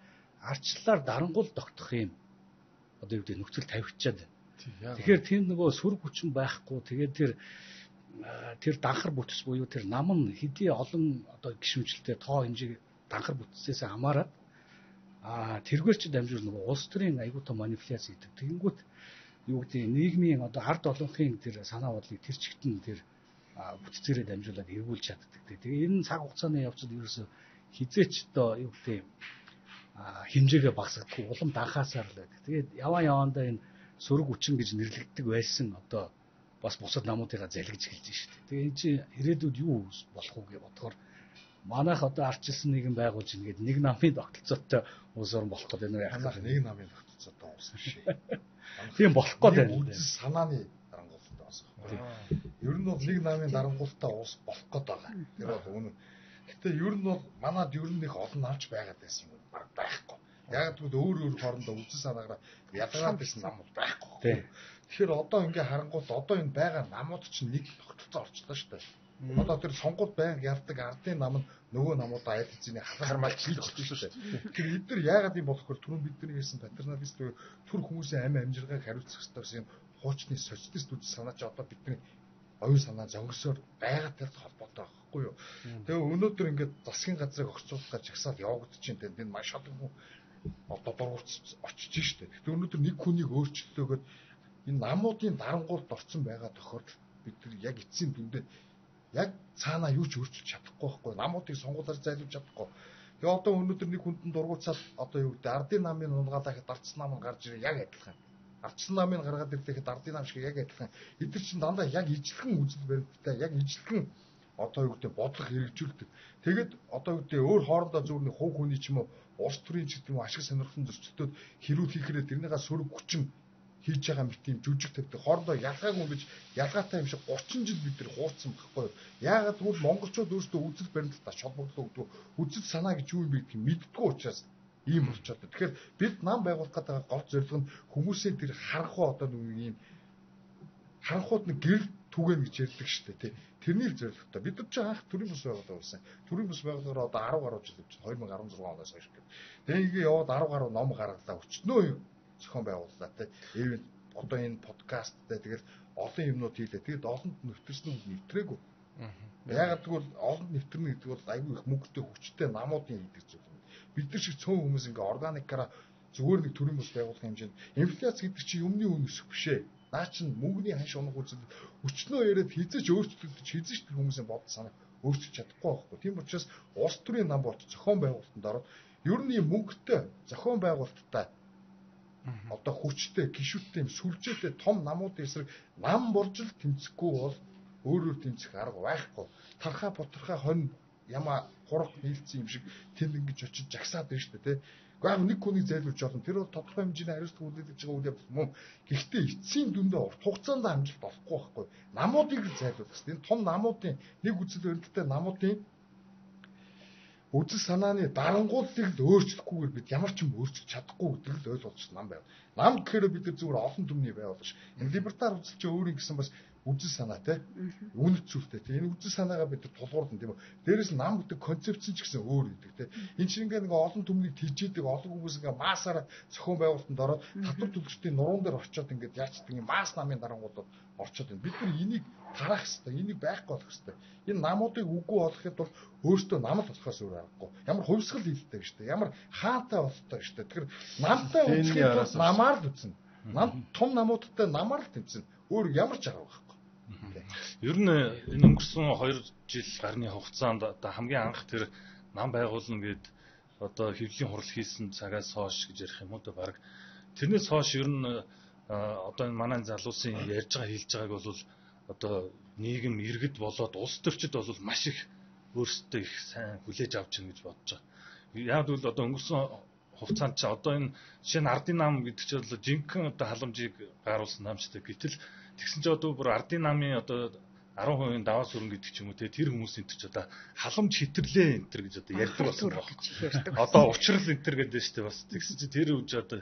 ардчлалаар дарангуул тогтох юм одоо юу гэдэг нөхцөл тавигчаад байна. Тэгэхээр тэнд нөгөө сүр хүчин байхгүй тэгээд тэр данхар бүтц буюу тэр нам нь хэдий олон одоо гişүнчлэлтэй тоо хэмжээ данхар бүтцээс хамаарат тэргээр ч дамжуул нөгөө улс төрийн аягүй тоо манипуляц хийдэг. Тэгэнгүүт юу гэдэг нийгмийн одоо ард олонхын тэр санаа бодлыг тэр чигтэн тэр бүтцээрээ дамжуулаад эргүүлж чаддаг. Тэгээ энэ цаг хугацааны явцад ерөөсө хизээч одоо юу гэдэг хэмжээгээ багасгахгүй улам данхаасаар л байдаг. Тэгээд яваандаа энэ сөрөг хүчин гэж нэрлэгддэг байсан одоо бас бусад намуудыгаа залгиж эхэлж байна шүү дээ. Тэгээ энэ чинь ирээдүйд юу болох вэ гэж бодохоор манайх одоо ардчилсан нийгэм байгуулж ингээд нэг намын тогтолцоотой улс орн болох гэдэг нь яах вэ? Нэг намын тогтолцоотой улс биш. Тийм болох гэдэг нь санааны дарангуулалттай улс. Ер нь бол нэг намын дарангуулалттай улс болох гээд байгаа. Тэр бол үнэн. Гэтэ ер нь бол манад ер нь их олон навч байгаад байсан юм баг байхгүй. Яг тэгвэл өөр хоорондоо үзэл санаагаараа ялгаад байсан намууд байхгүй. Тэгэхээр одоо ингээ харангуут одоо энэ байгаа намууд чинь нэг тогтолцоо орчлоо шүү дээ. Одоо тэр сонгуульд байнг явдаг ардын нам нь нөгөө намуудаа аль хэзээний халаалмалж хийж шүү дээ. Тэгэхээр эдгээр яагаад юм болох вэ? Түрүүн бидний хэлсэн патерналист түр хүмүүсийн амжиргааг хариуцах хэрэгтэй гэсэн хуучны социалист үзэл санаа чи одоо бидний оюун санаа зөнгөсөөр байгатай холбоотой байхгүй юу? Тэгээ өнөөдөр ингээд засгийн газрыг огцруулах гэж жагсаал явагдчихээн дээ. Энэ маш олон хүн одоо дургуутс очиж штэ. Гэхдээ өнөөдөр нэг хүнийг өөрчлөлөөгөөд энэ намуудын дарангуулд орсон байгаа тохиолдолд бид нар яг эцсийн дүндээ яг цаанаа юу ч өөрчилж чадахгүй байхгүй. Намуудыг сонгуулаар зайлуулж чадахгүй. Тэгээ одоо өнөөдөр нэг хүндэн дургуутсаад одоо юу гэдэг ардын намын унгаалахад ардсан нам нь гарч ирээ яг адилхан. Ардсан намыг гаргаад ирэхэд ардын нам шиг яг адилхан. Эдгээр чинь дандаа яг ижлэхэн үзэл баримттай, яг ижлэхэн одоо юу гэдэг бодлого хэрэгжүүлдэг. Тэгээд одоо юу гэдэг өөр хоорондоо зүгээр нэг хувь хүний ч юм уу улс төрийн ч гэдэг юм ашиг сонирхсан зөрчилдөд хэрүүл хийхрээ тэрнийхээ сөрөг хүчин хийж байгаа мэт юм жүжиг тавьдаг. Хоорондоо ялгаагүй гэж ялгаатай юм шиг 30 жил бид нар хуурцсан байхгүй юу? Яагаад гэвэл монголчууд өөрсдөө үзэл баримталтаа холбогдлоо гэдэг үзэл санаа гэж юу юм бэ гэдгийг мэддэггүй учраас ийм болчиход. Тэгэхээр бид нам байгуулах гэдэг гол зорилго нь хүмүүсийн тэр харанхуй одоо нэг юм харанхууд нэг гэрэл түгэн гэж ярьдаг шүү дээ тий. Тэрний л зорилготой. Бид нар ч анх төрийн бус байгуулалт болсон. Төрийн бус байгууллагаар одоо 10 гаруй жил явж 2016 оноос хойш гэдэг. Тэгээ ингээ яваад 10 гаруй ном гаргалаа өчнөө юм зохион байгууллаа тий. Эвэн одоо энэ подкасттай тэгэл олон юмнууд хийлээ. Тэгэд олонд нэвтэрсэн нь нэвтрээгүй. Яагаад гэвэл олонд нэвтэрнэ гэдэг бол айгүй их мөнгөтэй хүчтэй намуудын хийдэг зүйл юм. Бид нар шиг цөөн хүмүүс ингээ органикаараа зүгээр нэг төрийн бус байгуулах хэмжээнд инфляц гэдэг чинь юмны үн өсөх биш ээ. Наа чин мөнгөний ханш унах үзэл өчнөө яриад хизэж өөрчлөлтөж хизэж тэр хүмүүсийн бодол санаа өөрчилж чадахгүй байхгүй. Тийм учраас улс төрийн нам болж зохион байгуулалтанд ороод ер нь юм мөнгөтэй зохион байгуулалттай одоо хүчтэй гişүттэй сүлжээтэй том намуудын эсрэг нам болж л тэмцэхгүй бол өөрөөр тэмцэх арга байхгүй. Тархаа бутархаа хонь яма хурах нийлцсэн юм шиг тэнд ингэж очиж жагсаад байна шүү дээ тий. Гэхдээ нэг хүнийг зайлуулж болно. Тэр бол тодорхой хэмжээний хариуцлага үлдээж байгаа үйл явдал мөн. Гэхдээ эцсийн дүндээ урт хугацаанд амжилт олохгүй байхгүй. Намуудыг л зайлуулах хэрэгтэй. Энэ том намуудын нэг үзэл баримттай намуудын үзэл санааны дарангууллыг л өөрчлөхгүйгээр бид ямар ч юм өөрчилж чадахгүй гэдгийг л ойлгуулж нам байв. Нам гэхээр бид нар зүгээр олон түмний байгуулж. Энэ либертар үзэл чинь өөрийн гэсэн бас үзэл санаатай, үнэт зүйлтэй. Энэ үзэл санаагаа бид тулгуурлан тийм үү. Дээрээс нь нам гэдэг концепц ч гэсэн өөр үүдэг тийм. Энэ чинь ингээ олон түмнийг тийжээдэг, олон хүмүүс ингээ маасаараа зохион байгуулалтанд ороод татвар төлөгчдийн нуруунд дээр очиод ингээ яачдаг юм маас намын дарангуудад орчод байна. Бид нар энийг тарах хэрэгтэй, энийг байхгүй болох хэрэгтэй. Энэ намуудыг үгүй болоход бол өөртөө нам л болохоос өөр аргагүй. Ямар хувьсгал хийлтэй шүү дээ. Ямар хаантай болтой шүү дээ. Тэгэхээр намтай үзэхэд бол намаар л үзнэ. Нам том намуудтай намаар л тэмцэнэ. Өөр ямар ч арга байхгүй. Ер нь энэ өнгөрсөн 2 жил гарны хугацаанд одоо хамгийн анх тэр нам байгуулна гэд одоо хэвлэлийн хурал хийсэн цагаас хойш гэж ярих юм уу да баг. Тэрнээс хойш ер нь одоо энэ манай залуусын ярьж байгаа хэлж байгааг бол одоо нийгэм иргэд болоод улс төрчид бол маш их өөрсдөө их сайн хүлээж авч байна гэж бодож байгаа. Яг л одоо өнгөрсөн хугацаанд чи одоо энэ жишээ нь ардын нам гэдэг чинь бол жинхэнэ одоо халамжийг гааруулсан нам шүү дээ. Гэтэл тэгсэн чинь одоо бүр ардын намын одоо 10% даваа сүрэн гэдэг ч юм уу тэр хүмүүсийн төч одоо халамж хитэрлээ энэ төр гэж одоо ярьдаг болсон байна. Одоо учрал энэ төр гэдэг нь шүү дээ бас тэгсэн чинь тэр үж одоо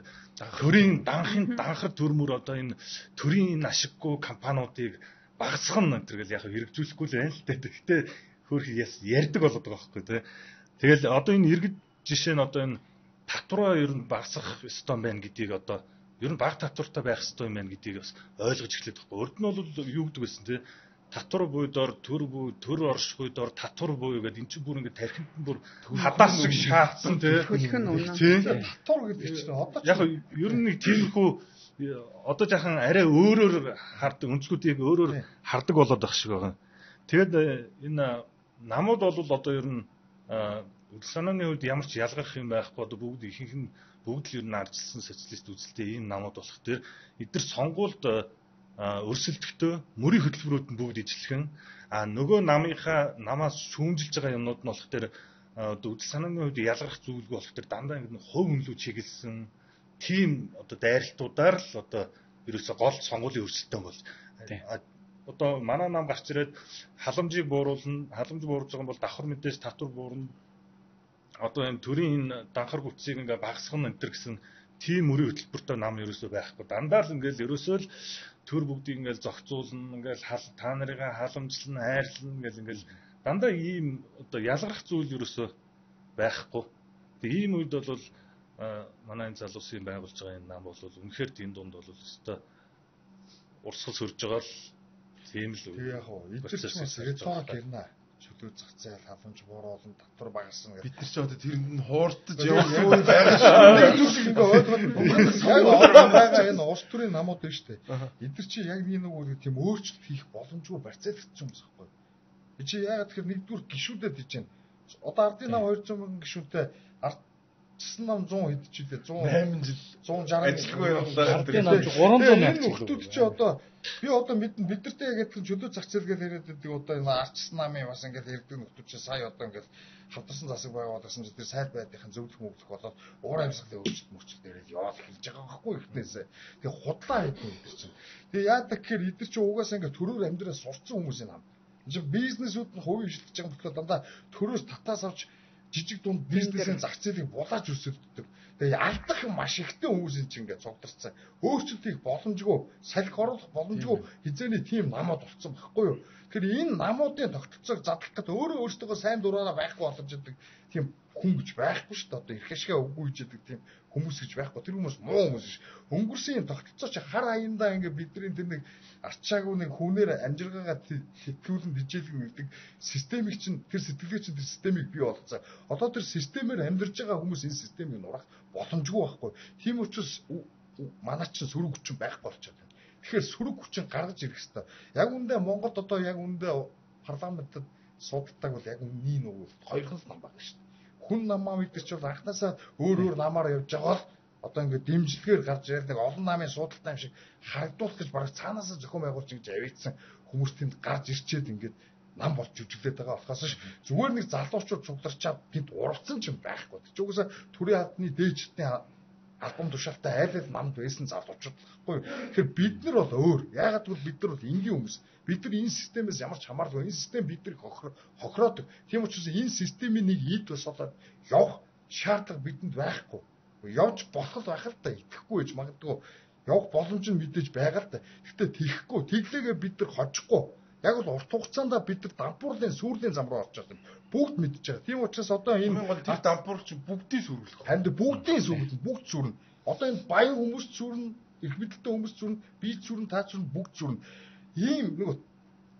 төрийн данхын данхар төрмөр одоо энэ төрийн энэ ашиггүй компаниудыг багасгах энэ төр гэж яг хэрэгжүүлэхгүй л байна л дээ. Гэхдээ хөөх ярьдаг болоод байгаа байхгүй тий. Тэгэл одоо энэ иргэд жишээ нь одоо энэ татвараа ер нь багасгах ёстой байна гэдгийг одоо ер нь баг татвартай байх ёстой юм байна гэдгийг бас ойлгож эхлэх байхгүй. Урд нь бол юу гэдэг байсан те татвар буй дор төр оршихуй дор татвар буй гэдэг эн чинь бүр ингээд тархинд нь бүр хадаас шиг шаардсан те. Татвар гэдэг чинь одоо яг ер нь нэг тиймэрхүү одоо жахан арай өөрөөр хардаг өнцгүүдийг өөрөөр хардаг болоод байх шиг байгаа. Тэгэд энэ намууд бол одоо ер нь үйл санааны үед ямар ч ялгах юм байхгүй одоо бүгд ихэнх нь бүгд л ер нь ардчилсан социалист үзэлтэй ийм намууд болох дээр эдгээр сонгуульд өрсөлдөхтөө мөрийн хөтөлбөрүүд нь бүгд ижилхэн нөгөө намаас шүүмжилж байгаа юмнууд нь болох дээр одоо үйл санааны үед ялгах зүйлгүй болох дээр дандаа ингэ хувь үнэлүү чиглэсэн тийм одоо дайралтуудаар л одоо ерөөсө гол сонгуулийн өрсөлдөөн болж одоо манай нам гарч ирээд халамжийг бууруулж байгаа бол давхар мэдээж татвар буурна одоо энэ төрийн энэ данхар гүцийг ингээ багасгах нь энэ төр гэсэн тийм мөрийн хөтөлбөртэй нам ерөөсөө байхгүй. Дандаа л ингээл ерөөсөө л төр бүгдийг ингээл зохицуулна, ингээл та нарыгаа халамжлна, хайрлна ингээл дандаа ийм одоо ялгарх зүйл ерөөсөө байхгүй. Тэгээ ийм үед бол манай энэ залуусын байгуулж байгаа энэ нам бол үнэхээр тийм дунд бол өстой урсгал сөрж байгаа л тийм л үү. Тэгээ яг хоо эдгэрчээс риторик ирнэ. Чөлөө зах зээл халамж бууруулан татвар багасна гэдэг. Бид нар ч одоо тэрэнд нь хуурдаж явсан үе байгаа шүү. Нэг зүйл ингээ ойлгоод яг байгаа энэ улс төрийн намууд байна шүү дээ. Эдгэр чи яг нэг нэг тийм өөрчлөлт хийх боломжгүй барьцаалагдсан юм байна. Би чи яагаад тэгэхээр нэгдүгээр гişүүдэд хийж байна. Одоо ардын нам 200 мянган гişүүнтэй ардчсан нам 100 хэд ч үлээ 108 жил 160 ажилгүй явлаа. Ардын нам 300 мянга нөхдүүд чи одоо би одоо бид нартэй яг адилхан чөлөө зах зээл гэж яриад байдаг одоо энэ ардчсан намын бас ингээд ярьдаг нөхдүүд чи сая одоо ингээд хамтарсан засаг байгуулсан ч тэр сайд байдгийн зөвлөх мөглөх болоод уур амьсгалын өөрчлөлт яриад яваад эхэлж байгаа байхгүй ихнээсээ. Тэгээ худлаа хийдэг юм чинь. Тэгээ яадаг гэхээр эдгээр чи угаасаа ингээд төрөөр амьдраа сурцсан хүмүүсийн нам. Чи бизнесүүд нь хувийн шилдэж байгаа болохоор дандаа төрөөс татаас авч жижиг дунд бизнесийн зах зээлийг булааж өсөлддөг. Тэгээ алдах маш ихтэй хүмүүсийн чинь ингээд цогдорцсон. Өөрчлөлт хийх боломжгүй, салхи оруулах боломжгүй хизээний тим намууд болцсон байхгүй юу? Тэгэхээр энэ намуудын тогтолцоог задлах гэдэг өөрөөсөө сайн дураараа байхгүй болгож яадаг тийм хүн гэж байхгүй шүү дээ. Одоо их ашгаа өггүй гэж яадаг тийм хүмүүс гэж байхгүй. Тэр хүмүүс муу хүмүүс ш. Өнгөрсөн тогтолцоо чи хар аяндаа ингээд бидний тэр нэг арчаагүй нэг хүнээр амжиргаагаа хэвлүүлэн хичээлэг нэгдэг системийг чинь тэр сэтгэлгээ чинь тэр системийг бий болгоцоо. Одоо тэр системээр амьдарч байгаа хүмүүс энэ системийг нурах боломжгүй байхгүй. Тийм учраас манай чинь сөрөг хүчин байхгүй болчиход байна. Тэгэхээр сөрөг хүчин гаргаж ирэх хэрэгтэй. Яг үндэ Монголд одоо яг үндэ парламентод судалдаг бол яг үнний нөгөө хоёрхан нам байна шүү дээ. Хүн намаа мэдэрч бол анханасаа өөр намаар явж байгаа л одоо ингээд дэмжлэгээр гарч ирээд нэг олон намын судалтай юм шиг харагдуулах гэж бараг цаанаасаа зохион байгуулж ингэж авъяцсан хүмүүс тэнд гарч ирчээд ингээд нам болж жүжиглээд байгаа болохоос зүгээр нэг залуучууд цугларчаад тэнд уралцсан ч юм байхгүй. Тэг чи угсаа төрийн хадны дээжтний албан тушаалтай айл намд байсан залуучууд байхгүй. Тэгэхээр бид нар бол өөр. Яагаад гэвэл бид нар бол энгийн хүмүүс. Бид нар энэ системээс ямар ч хамааргүй. Энэ систем биднийг хохироодог. Тийм учраас энэ системийн нэг ид бас болоод явах шаардлага бидэнд байхгүй. Явж болох л байх л та итгэхгүй гэж магадгүй. Явах боломж нь мэдээж байгаа л та. Гэхдээ тийхгүй. Тэглээгээ бид нар хожихгүй. Яг л урт хугацаанд бид нар дампуурлын сүрлийн зам руу орж байгаа. Бүгд мэдж байгаа. Тийм учраас одоо энэ тэр дампуурч бүгдийг сүрүүлэх. Харин бүгдийн сүрүүлнэ, бүгд сүрнэ. Одоо энэ баян хүмүүс сүрнэ, их мэдэлтэй хүмүүс сүрнэ, би сүрнэ, та сүрнэ, бүгд сүрнэ. Ийм нэг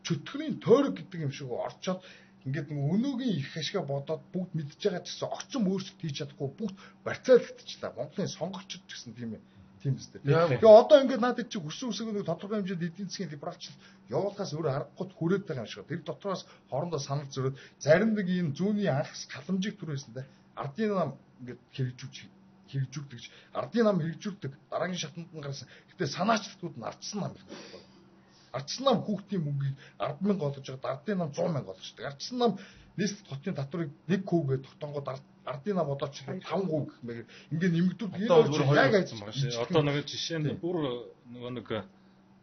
чөтгөрийн тойрог гэдэг юм шиг орчоод ингээд нэг өнөөгийн их ашгаа бодоод бүгд мэдж байгаа гэсэн огцом өөрчлөлт хийж чадахгүй бүгд барьцаалагдчихлаа. Монголын сонгогчд ч гэсэн тийм ээ. Тийм үстэй. Тэгээ одоо ингээд надад чи хүссэн үсэг нэг тодорхой хэмжээнд эдийн засгийн либералчлал явуулахаас өөр аргагүй хүрээд байгаа юм шиг. Тэр дотроос хоорондоо санал зөрөөд зарим нэг ийм зүүнний анхс халамжийг түрээсэндээ ардын нам ингээд хэрэгжүүлдэг гэж ардын нам хэрэгжүүлдэг дараагийн шатанд нь гарсан. Гэтэ санаачлагууд нь ардсан нам гэх юм. Ардсан нам хүүхдийн мөнгийг 10,000 олгож байгаа ардын нам 100,000 олгождаг. Ардсан нам нийслэл хотын татварыг 1% гээд тогтонгод ардын нам одоо ч 5% гэх мээр ингээд нэмэгдүүлдэг. Яг айцсан байна шээ. Одоо нэг жишээ нь бүр нөгөө нэг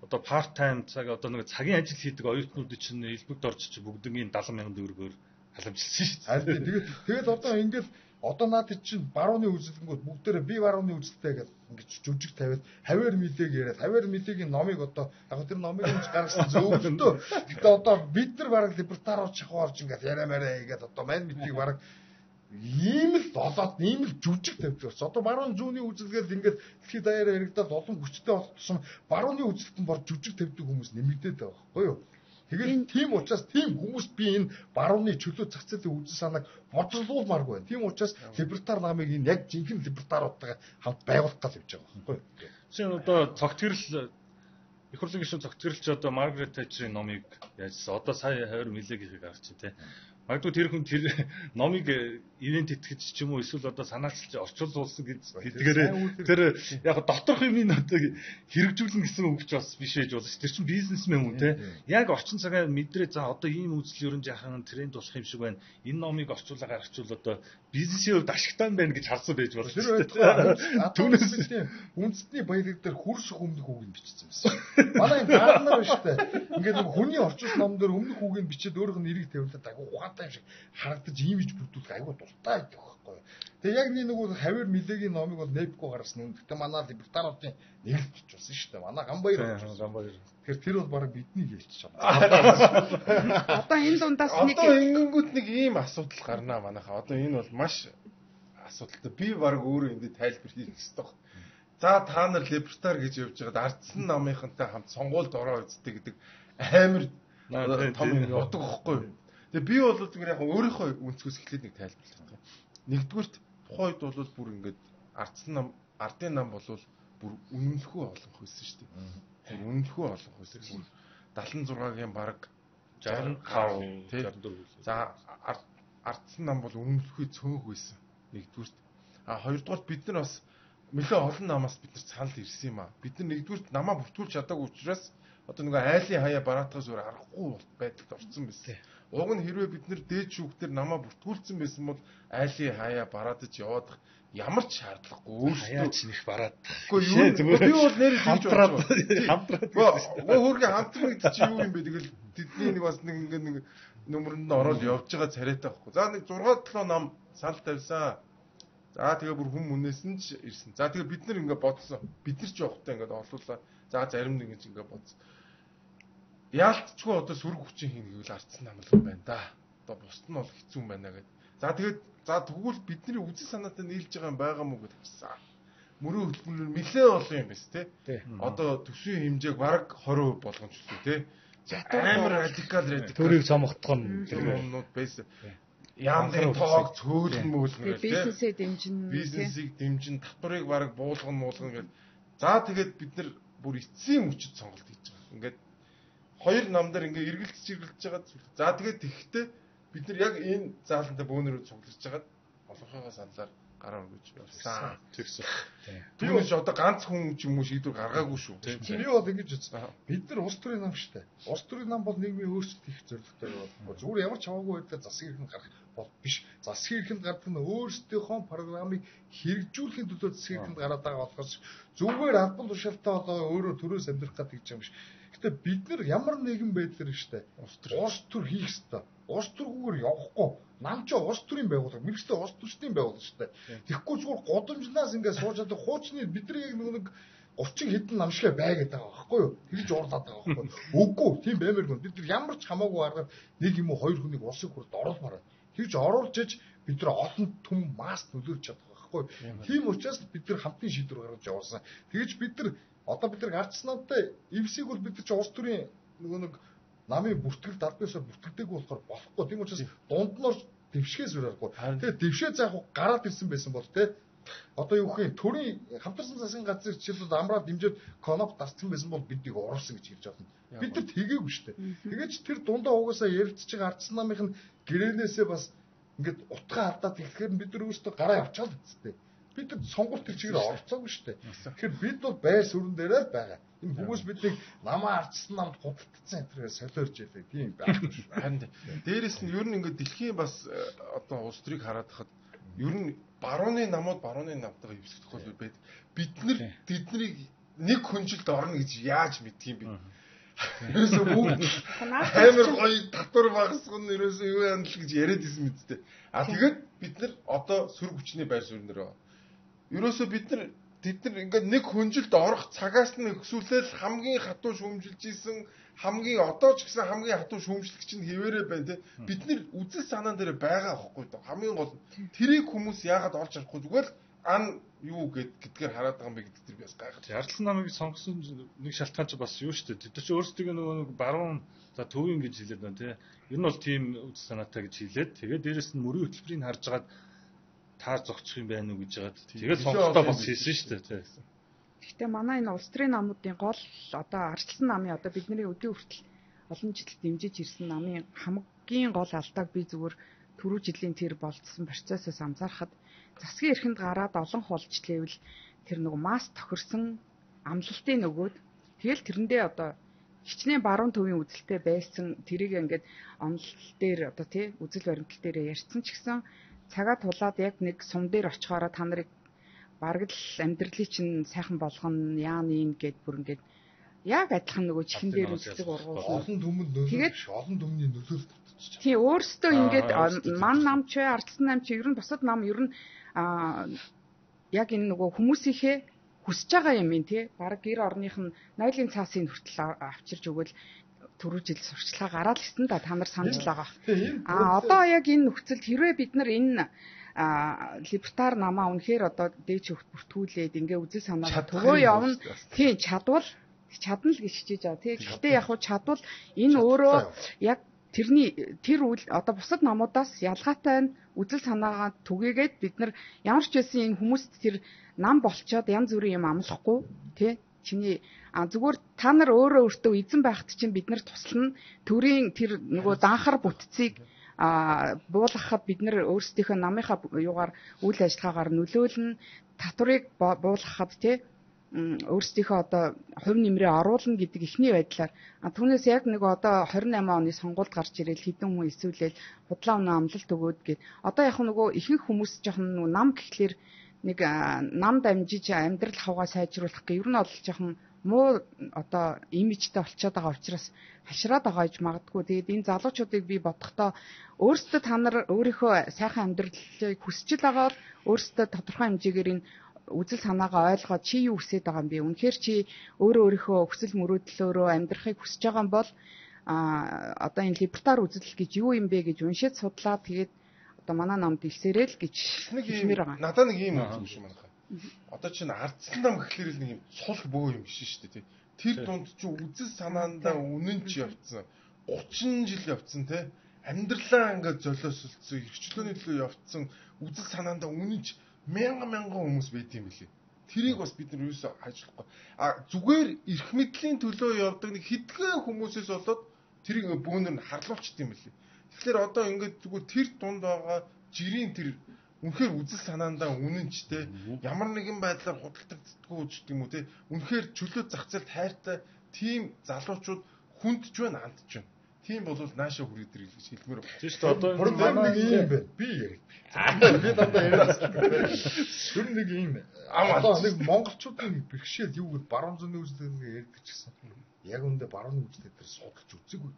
одоо part time цаг одоо нэг цагийн ажил хийдэг оюутнууд чинь элбэгт орж чи бүгднийг 70,000 төгрөгөөр халамжилсан шүү дээ. Тэгээд одоо ингээд одоо надад чинь барууны үзэлгэнгүүд бүгдээрээ би барууны үзэлтэй гэж ингэж жүжиг тавиад хавар мэдээг яриад хавар мэдээгийн номыг одоо яг тэр номыг нь гаргасан зөвлөлтөө. Гэтэ одоо бид нар бараг либертарууд шахуу орж ингээд яриамаарэ гэдэг одоо мань мэдгийг бараг ийм л болоод ийм л жүжиг тавьдаг болсон. Одоо баруун зүүнний үзэлгээд ингээд дэлхийд даяараа яригдаад олон хүчтэй болох тусам барууны үзэлтэн бор жүжиг тавьдаг хүмүүс нэмэгдээд байгаа байхгүй юу? Тэгээд тийм учраас тийм хүмүүс би энэ барууны чөлөө зах зээлийн үзэл санааг бодлуулмааргүй байна. Тийм учраас либертар намыг энэ яг жинхэнэ либертаруудтайгаа хамт байгуулах гэж явж байгаа байхгүй юу? Шинэ одоо цогтгэрэл их хурлын гишүүн цогтгэрэлч одоо Маргарет Тэтчерийн номыг яажсан. Одоо сая 20 милигийг гарч чинь те. Магадгүй тэр хүн тэр номыг ивент итгэж ч юм уу эсвэл одоо санаачилж орчуулсан гэдгээр тэр яг доторх юмны одоо хэрэгжүүлнэ гэсэн үг ч бас биш байж болно ш. Тэр чинь бизнесмен хүн те. Яг орчин цагаа мэдрээ за одоо ийм үйлчлэл ерөн жаахан тренд болох юм шиг байна. Энэ номыг орчуулаа гаргачвал одоо бизнесийн хувьд ашигтай байна гэж харсан байж болно ш. Түүнээс үндэсний баялаг дээр хурс өмнөх үг нь бичсэн юмсан. Манай энэ гаарнаар байна ш. Ингээд нэг хүний орчуулсан ном дээр өмнөх үгийг бичээд өөрөөх нь нэрийг тавьлаа дагуу ухаан таатай юм шиг харагдаж имиж бүрдүүлэх аюул дуртай байдаг байхгүй юу. Тэгээ яг нэг хавир мэлэгийн номыг бол нэпко гаргасан юм. Гэтэ манай либертариудын нэгэлт болчихсон шүү дээ. Манай Гамбаяр. Тэгэхээр тэр бол бараг бидний хэлчих юм. Одоо энэ дундаас нэг одоо ингэнгүүт нэг ийм асуудал гарнаа манайхаа. Одоо энэ бол маш асуудалтай. Би бараг өөрөө энд тайлбар хийх хэрэгтэй. За та нар либертар гэж явж байгаад ардсан намынхантай хамт сонгуульд ороо үзтээ гэдэг амар том утга واخгүй. Тэгээ би бол зүгээр яг өөрийнхөө өнцгөөс эхлээд нэг тайлбарлах юм. Нэгдүгürt тухайд бол бүр ингээд ардын нам бол бүр үнэнлэхүү олон хөөсөн шүү дээ. Үнэнлэхүү олон хөөсөн. 76-гийн бараг 65 64. За ардсан нам бол үнэнлэхүү цөөнх байсан. Нэгдүгürt. Хоёрдугаар бид нар бас нэлээд олон намаас бид нар цаанд ирсэн юм аа. Бид нар нэгдүгürt намаа бүртгүүлж чадаагүй учраас одоо нөгөө айлын хаяа бараатгаас өөр аргагүй байдалд орсон байсан. Уг нь хэрвээ бид нар дээд шүүхтэр намаа бүртгүүлсэн байсан бол айлын хаяа бараадаж явах ямар ч шаардлагагүй өөрсдөө ч нэх бараад. Зүгээр би бол нэр хамтраад хөргө хамтрагд чи юу юм бэ тэгэл тэдний нэг бас нэг ингээд нэг нөмрөнд нь ороод явж байгаа царайтай байхгүй. За нэг 6-7 нам санал тавьсан. За тэгээ бүр хүм үнээс нь ч ирсэн. За тэгээ бид нар ингээд бодсон. Бид нар ч явахтай ингээд олуулаа. За зарим нэг ингэж ингээд бодсон. Яалтчгүй одоо сүрэг хүчин хийнэ гэвэл ардсан намлаг байна да. Одоо бусд нь бол хэцүү юм байна гэдэг. За тэгээд тэгвэл бидний үзэл санаатай нийлж байгаа юм байгаа мó гэж харсан. Мөрөө хөтөлбөрөөр нэлээ олон юм байна те. Одоо төсвийн хэмжээг бараг 20% болгоно ч үгүй те. Амар радикал төрийг цомгохдох нь юмнууд байсан. Яамны тоог цөөлөн мөөлнөр бизнесээ дэмжин бизнесийг дэмжин татварыг бараг буулган гэдэг. За тэгээд бид нар бүр эцсийн мөчөд сонголт хийж байгаа. Ингээд хоёр нам дээр ингээ эргэлж байгаа. За тэгээд тэгэхдээ бид нар яг энэ заалтантай бөөнөрөө цуглаж байгаад олонхойгоо саналаар гараа өгч явсан. Тэгсэн. Түүнээс одоо ганц хүн ч юм уу шийдвэр гаргаагүй шүү. Би бол ингэж үзсэн. Бид нар улс төрийн нам шүү дээ. Улс төрийн нам бол нийгмийн өөрчлөлт хийх зорилготой яваад. Зүгээр ямар ч хамаагүй байдлаар засгийн эрхэнд гарах бол биш. Засгийн эрхэнд гардаг нь өөрсдийнхөө программыг хэрэгжүүлэхийн төлөө засгийн эрхэнд гараад байгаа болохоос зүгээр албан тушаалтай болоо өөрөө төрөөс амьдрах гэдэг юм биш. Гэтэ бид нар ямар нэгэн байдлаар штэ улс төр хийх ёстой. Улс төргүүгээр явахгүй. Нам ч улс төрийн байгууллага, мэргэжтэй улс төрчдийн байгууллага штэ. Тэгэхгүй зүгээр годамжнаас ингээд сууж чадах хуучны бидний нэг 30 хэдэн нам шиг байгаад байгаа байхгүй юу? Тэгж уурлаад байгаа байхгүй юу? Үгүй, тийм баймиргүй. Бид нар ямар ч хамаагүй аргаар нэг юм уу хоёр хүнийг улсын хүрд оруулмаар. Тэгж оруулж иж бид нар олон түм масс нөлөөлж чадах байхгүй юу? Тийм учраас бид нар хамтын шийдвэр гаргаж явуулсан. Тэгж бид нар одоо бид нар ардсан намтай эвсийг бол бид нар ч улс төрийн нэг намын бүртгэл далбаасаар бүртгэдэг болохоор болохгүй. Тийм учраас дунд нь дэвшгээс үрээргүй. Тэгээ дэвшээ заах гараад ирсэн байсан бол те одоо юу гэх юм төрийн хамтарсан засгийн газрын жишээлбэл амраад дэмжиж коноп дарцсан байсан бол биднийг оруулсан гэж хэлж байна. Бид нар тгээгүй шүү дээ. Тэгэж тэр дундаа угаасаа ярилцж байгаа ардсан намынх нь гэрээнээсээ бас ингээд утгаа алдаад тэгэхээр бид нар өөрсдөө гараа явчихлаа гэжтэй. Бид нар сонгуульт төр чигээр оролцоогүй шүү дээ. Тэгэхээр бид бол байр суурин дээрээ байгаа. Энэ хүмүүс биднийг намаа ардсан намд худалдсан энтергээ солиорж ялээ. Тийм байхгүй шүү. Харин дээрэс нь ер нь ингээд дэлхийн бас одоо улс төрийг хараад хахад ер нь барууны намууд барууны намтайгаа хөвсөх тохиолдол байдаг. Бид нар тэднийг нэг хүнжилд орно гэж яаж мэдх юм бэ? Ерөөсөө бүгд амар гоё татвар багасгах нь ерөөсөө юу яана л гэж яриад исэн мэт дээ. Тэгээд бид нар одоо сөрөг хүчний байр суурь нэрөө. Ерөөсөө бид нар ингээд нэг хүнжилд орох цагаас нь өксүүлэл хамгийн хатуу шүүмжилж исэн хамгийн одоо ч гэсэн хамгийн хатуу шүүмжлэгч нь хэвээрээ байна те. Бид нар үзэл санаан дээр байгаа аахгүй доо. Хамгийн гол тэрийг хүмүүс яагаад олж харахгүй зүгээр л ан юу гэдгээр хараад байгаа юм бэ гэдэг тэр би бас гайхаж. Ардсан намыг сонгосон нэг шалтгаан ч бас юу шүү дээ. Тэд чинь өөрсдөө нөгөө баруун за төвийн гэж хэлээд байна те. Ер нь бол тийм үзэл санаатай гэж хэлээд тэгээд дээрэс нь мөрийн хөтөлбөрийг харж агаад таар зогчих юм байна уу гэж яагаад тэгээд сонголтоо бас хийсэн шүү дээ те. Гэхдээ манай энэ улс төрийн намуудын гол одоо ардсан намын одоо бидний өдөө хүртэл олон жил дэмжиж ирсэн намын хамгийн гол алдааг би зүгээр түрүү жилийн тэр болцсон процессоос анзаархад засгийн эрхэнд гараад олон хулжлээвэл тэр нөгөө масс тохирсон амлалтын нөгөөд тэгэл тэрэндээ одоо хичнээн баруун төвийн үзэлтэй байсан тэрийг ингээд онол дээр одоо тий үзэл баримтал дээр ярьсан ч гэсэн цагаа тулаад яг нэг сум дээр очихоороо та нарыг бараг л амьдралыг чинь сайхан болгоно яаны юм гэд бүр ингээд яг адилхан нөгөө чихэн дээр үздэг ургуул. Олон түмэнд нөлөөлж олон түмний нөлөөлөлт бодчих. Тий, өөрсдөө ингээд ман нам ч бай, ардсан нам ч ер нь бусад нам ер нь яг энэ нөгөө хүмүүсийнхээ хүсэж байгаа юм ин тий. Бараг гэр орных нь нойлын цаасын хүртэл авчирж өгвөл түрүү жил сурчлага гараад ирсэн да та нар санаж л байгаа. Одоо яг энэ нөхцөлд хэрвээ бид нар энэ либертар намаа үнэхээр одоо дээч хөвт бүртгүүлээд ингээ үзэл санаагаа төгөө явна. Тийм чадвал чадна л гэж хичээж байгаа. Тий. Гэхдээ яг хуу чадвал энэ өөрөө яг тэр үйл одоо бусад намуудаас ялгаатай нь үзэл санаагаа түгээгээд бид нар ямар ч байсан энэ хүмүүст тэр нам болчоод янз бүрийн юм амлахгүй тий. Чиний зүгээр та нар өөрөө өөртөө эзэн байхад чинь бид нар туслана. Төрийн тэр нөгөө данхар бүтцийг буулгахад бид нар өөрсдийнхөө намынхаа юугаар үйл ажиллагаагаар нөлөөлнө. Татварыг буулгахад тий өөрсдийнхөө одоо хувь нэмрээ оруулна гэдэг ихний байдлаар түүнээс яг нэг одоо 28 оны сонгуульд гарч ирэл хэдэн хүн эсвэлэл худлаа өнөө амлалт өгөөд гээд одоо яг нөгөө ихэнх хүмүүс жоохон нам гэхлээр нэг нам дамжиж амьдрал хавгаа сайжруулах гэх ер нь бол жоохон муу одоо имижтэй болчиход байгаа учраас хашраад байгаа гэж магадгүй. Тэгээд энэ залуучуудыг би бодохдоо өөрсдөө та нар өөрийнхөө сайхан амьдралыг хүсэж байгаа бол өөрсдөө тодорхой хэмжээгээр энэ үзэл санаагаа ойлгоод чи юу хүсэж байгаа юм бэ? Үнэхээр чи өөрийнхөө хүсэл мөрөөдлөөрөө амьдрахыг хүсэж байгаа юм бол одоо энэ либертар үзэл гэж юу юм бэ гэж уншиж судлаа. Тэгээд одоо манай намд илсээрэл гэж хэлмээр байгаа. Надаа нэг юм юм шиг байна. Одоо чинь ардсан нам гэхлээр нэг юм сул бөө юм биш шүү дээ. Тэр дунд чи үзэл санаандаа үнэн ч явцсан. 30 жил явцсан те. Амьдралаа ингээд золиослцсон, эрхчлөөний төлөө явцсан үзэл санаандаа үнэн ч мянган хүмүүс байт юм билий. Тэрийг бас бид нар юусоо ажиллахгүй. Зүгээр эрх мэдлийн төлөө явдаг нэг хэдхэн хүмүүсээс болоод тэрийг бөөнөр нь харлуулчт юм билий. Тэгэхээр одоо ингээд зүгээр тэр дунд байгаа жирийн тэр үнэхээр үзэл санаандаа үнэнчтэй ямар нэгэн байдлаар худалдагддаггүй ч гэдэм үү те. Үнэхээр чөлөө зах зээлд хайртай тийм залуучууд хүндж байна, андж байна. Тийм бол наашаа хүрээд ирэл гэж хэлмээр байна. Тийм шүү дээ. Одоо проблем нэг юм байна. Би ярив. Би дандаа яриад. Тэр нэг юм. Одоо нэг монголчуудын бэрхшээл юу гэд баруун зүүнний үзлэг ярьдаг ч гэсэн. Яг үндэ барууны үзлэг дээр судалж үзэг үү.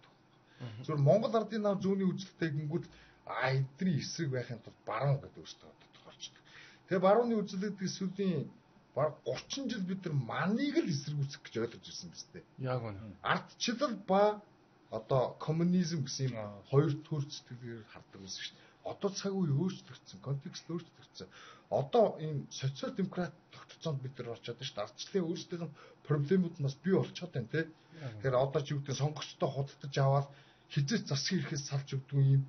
Зөвхөн Монгол ардын нам зүүнний үзлэгтэй гингүүд эдний эсрэг байхын тулд баруун гэдэг өөртөө тодорхойлчихдаг. Тэгээ барууны үзлэгдээ сүүлийн баг 30 жил бид нар маныг л эсэргүүцэх гэж ойлгож ирсэн биз дээ. Яг үнэ. Ардчлал ба одоо коммунизм гэсэн юм хоёр төр сэтгэлээр хардаг байсан шүү дээ. Одоо цаг үе өөрчлөгдсөн, контекст өөрчлөгдсөн. Одоо ийм социал демократ тогтцоонд бид нар орчод шүү дээ. Ардчлалын өөрсдийнх нь проблемууд нас бий болчиход байна те. Тэгэхээр одоо ч юу гэдэг сонгогчтой худалдаж аваад хизээч засгийн ирэхээс салж өгдөг юм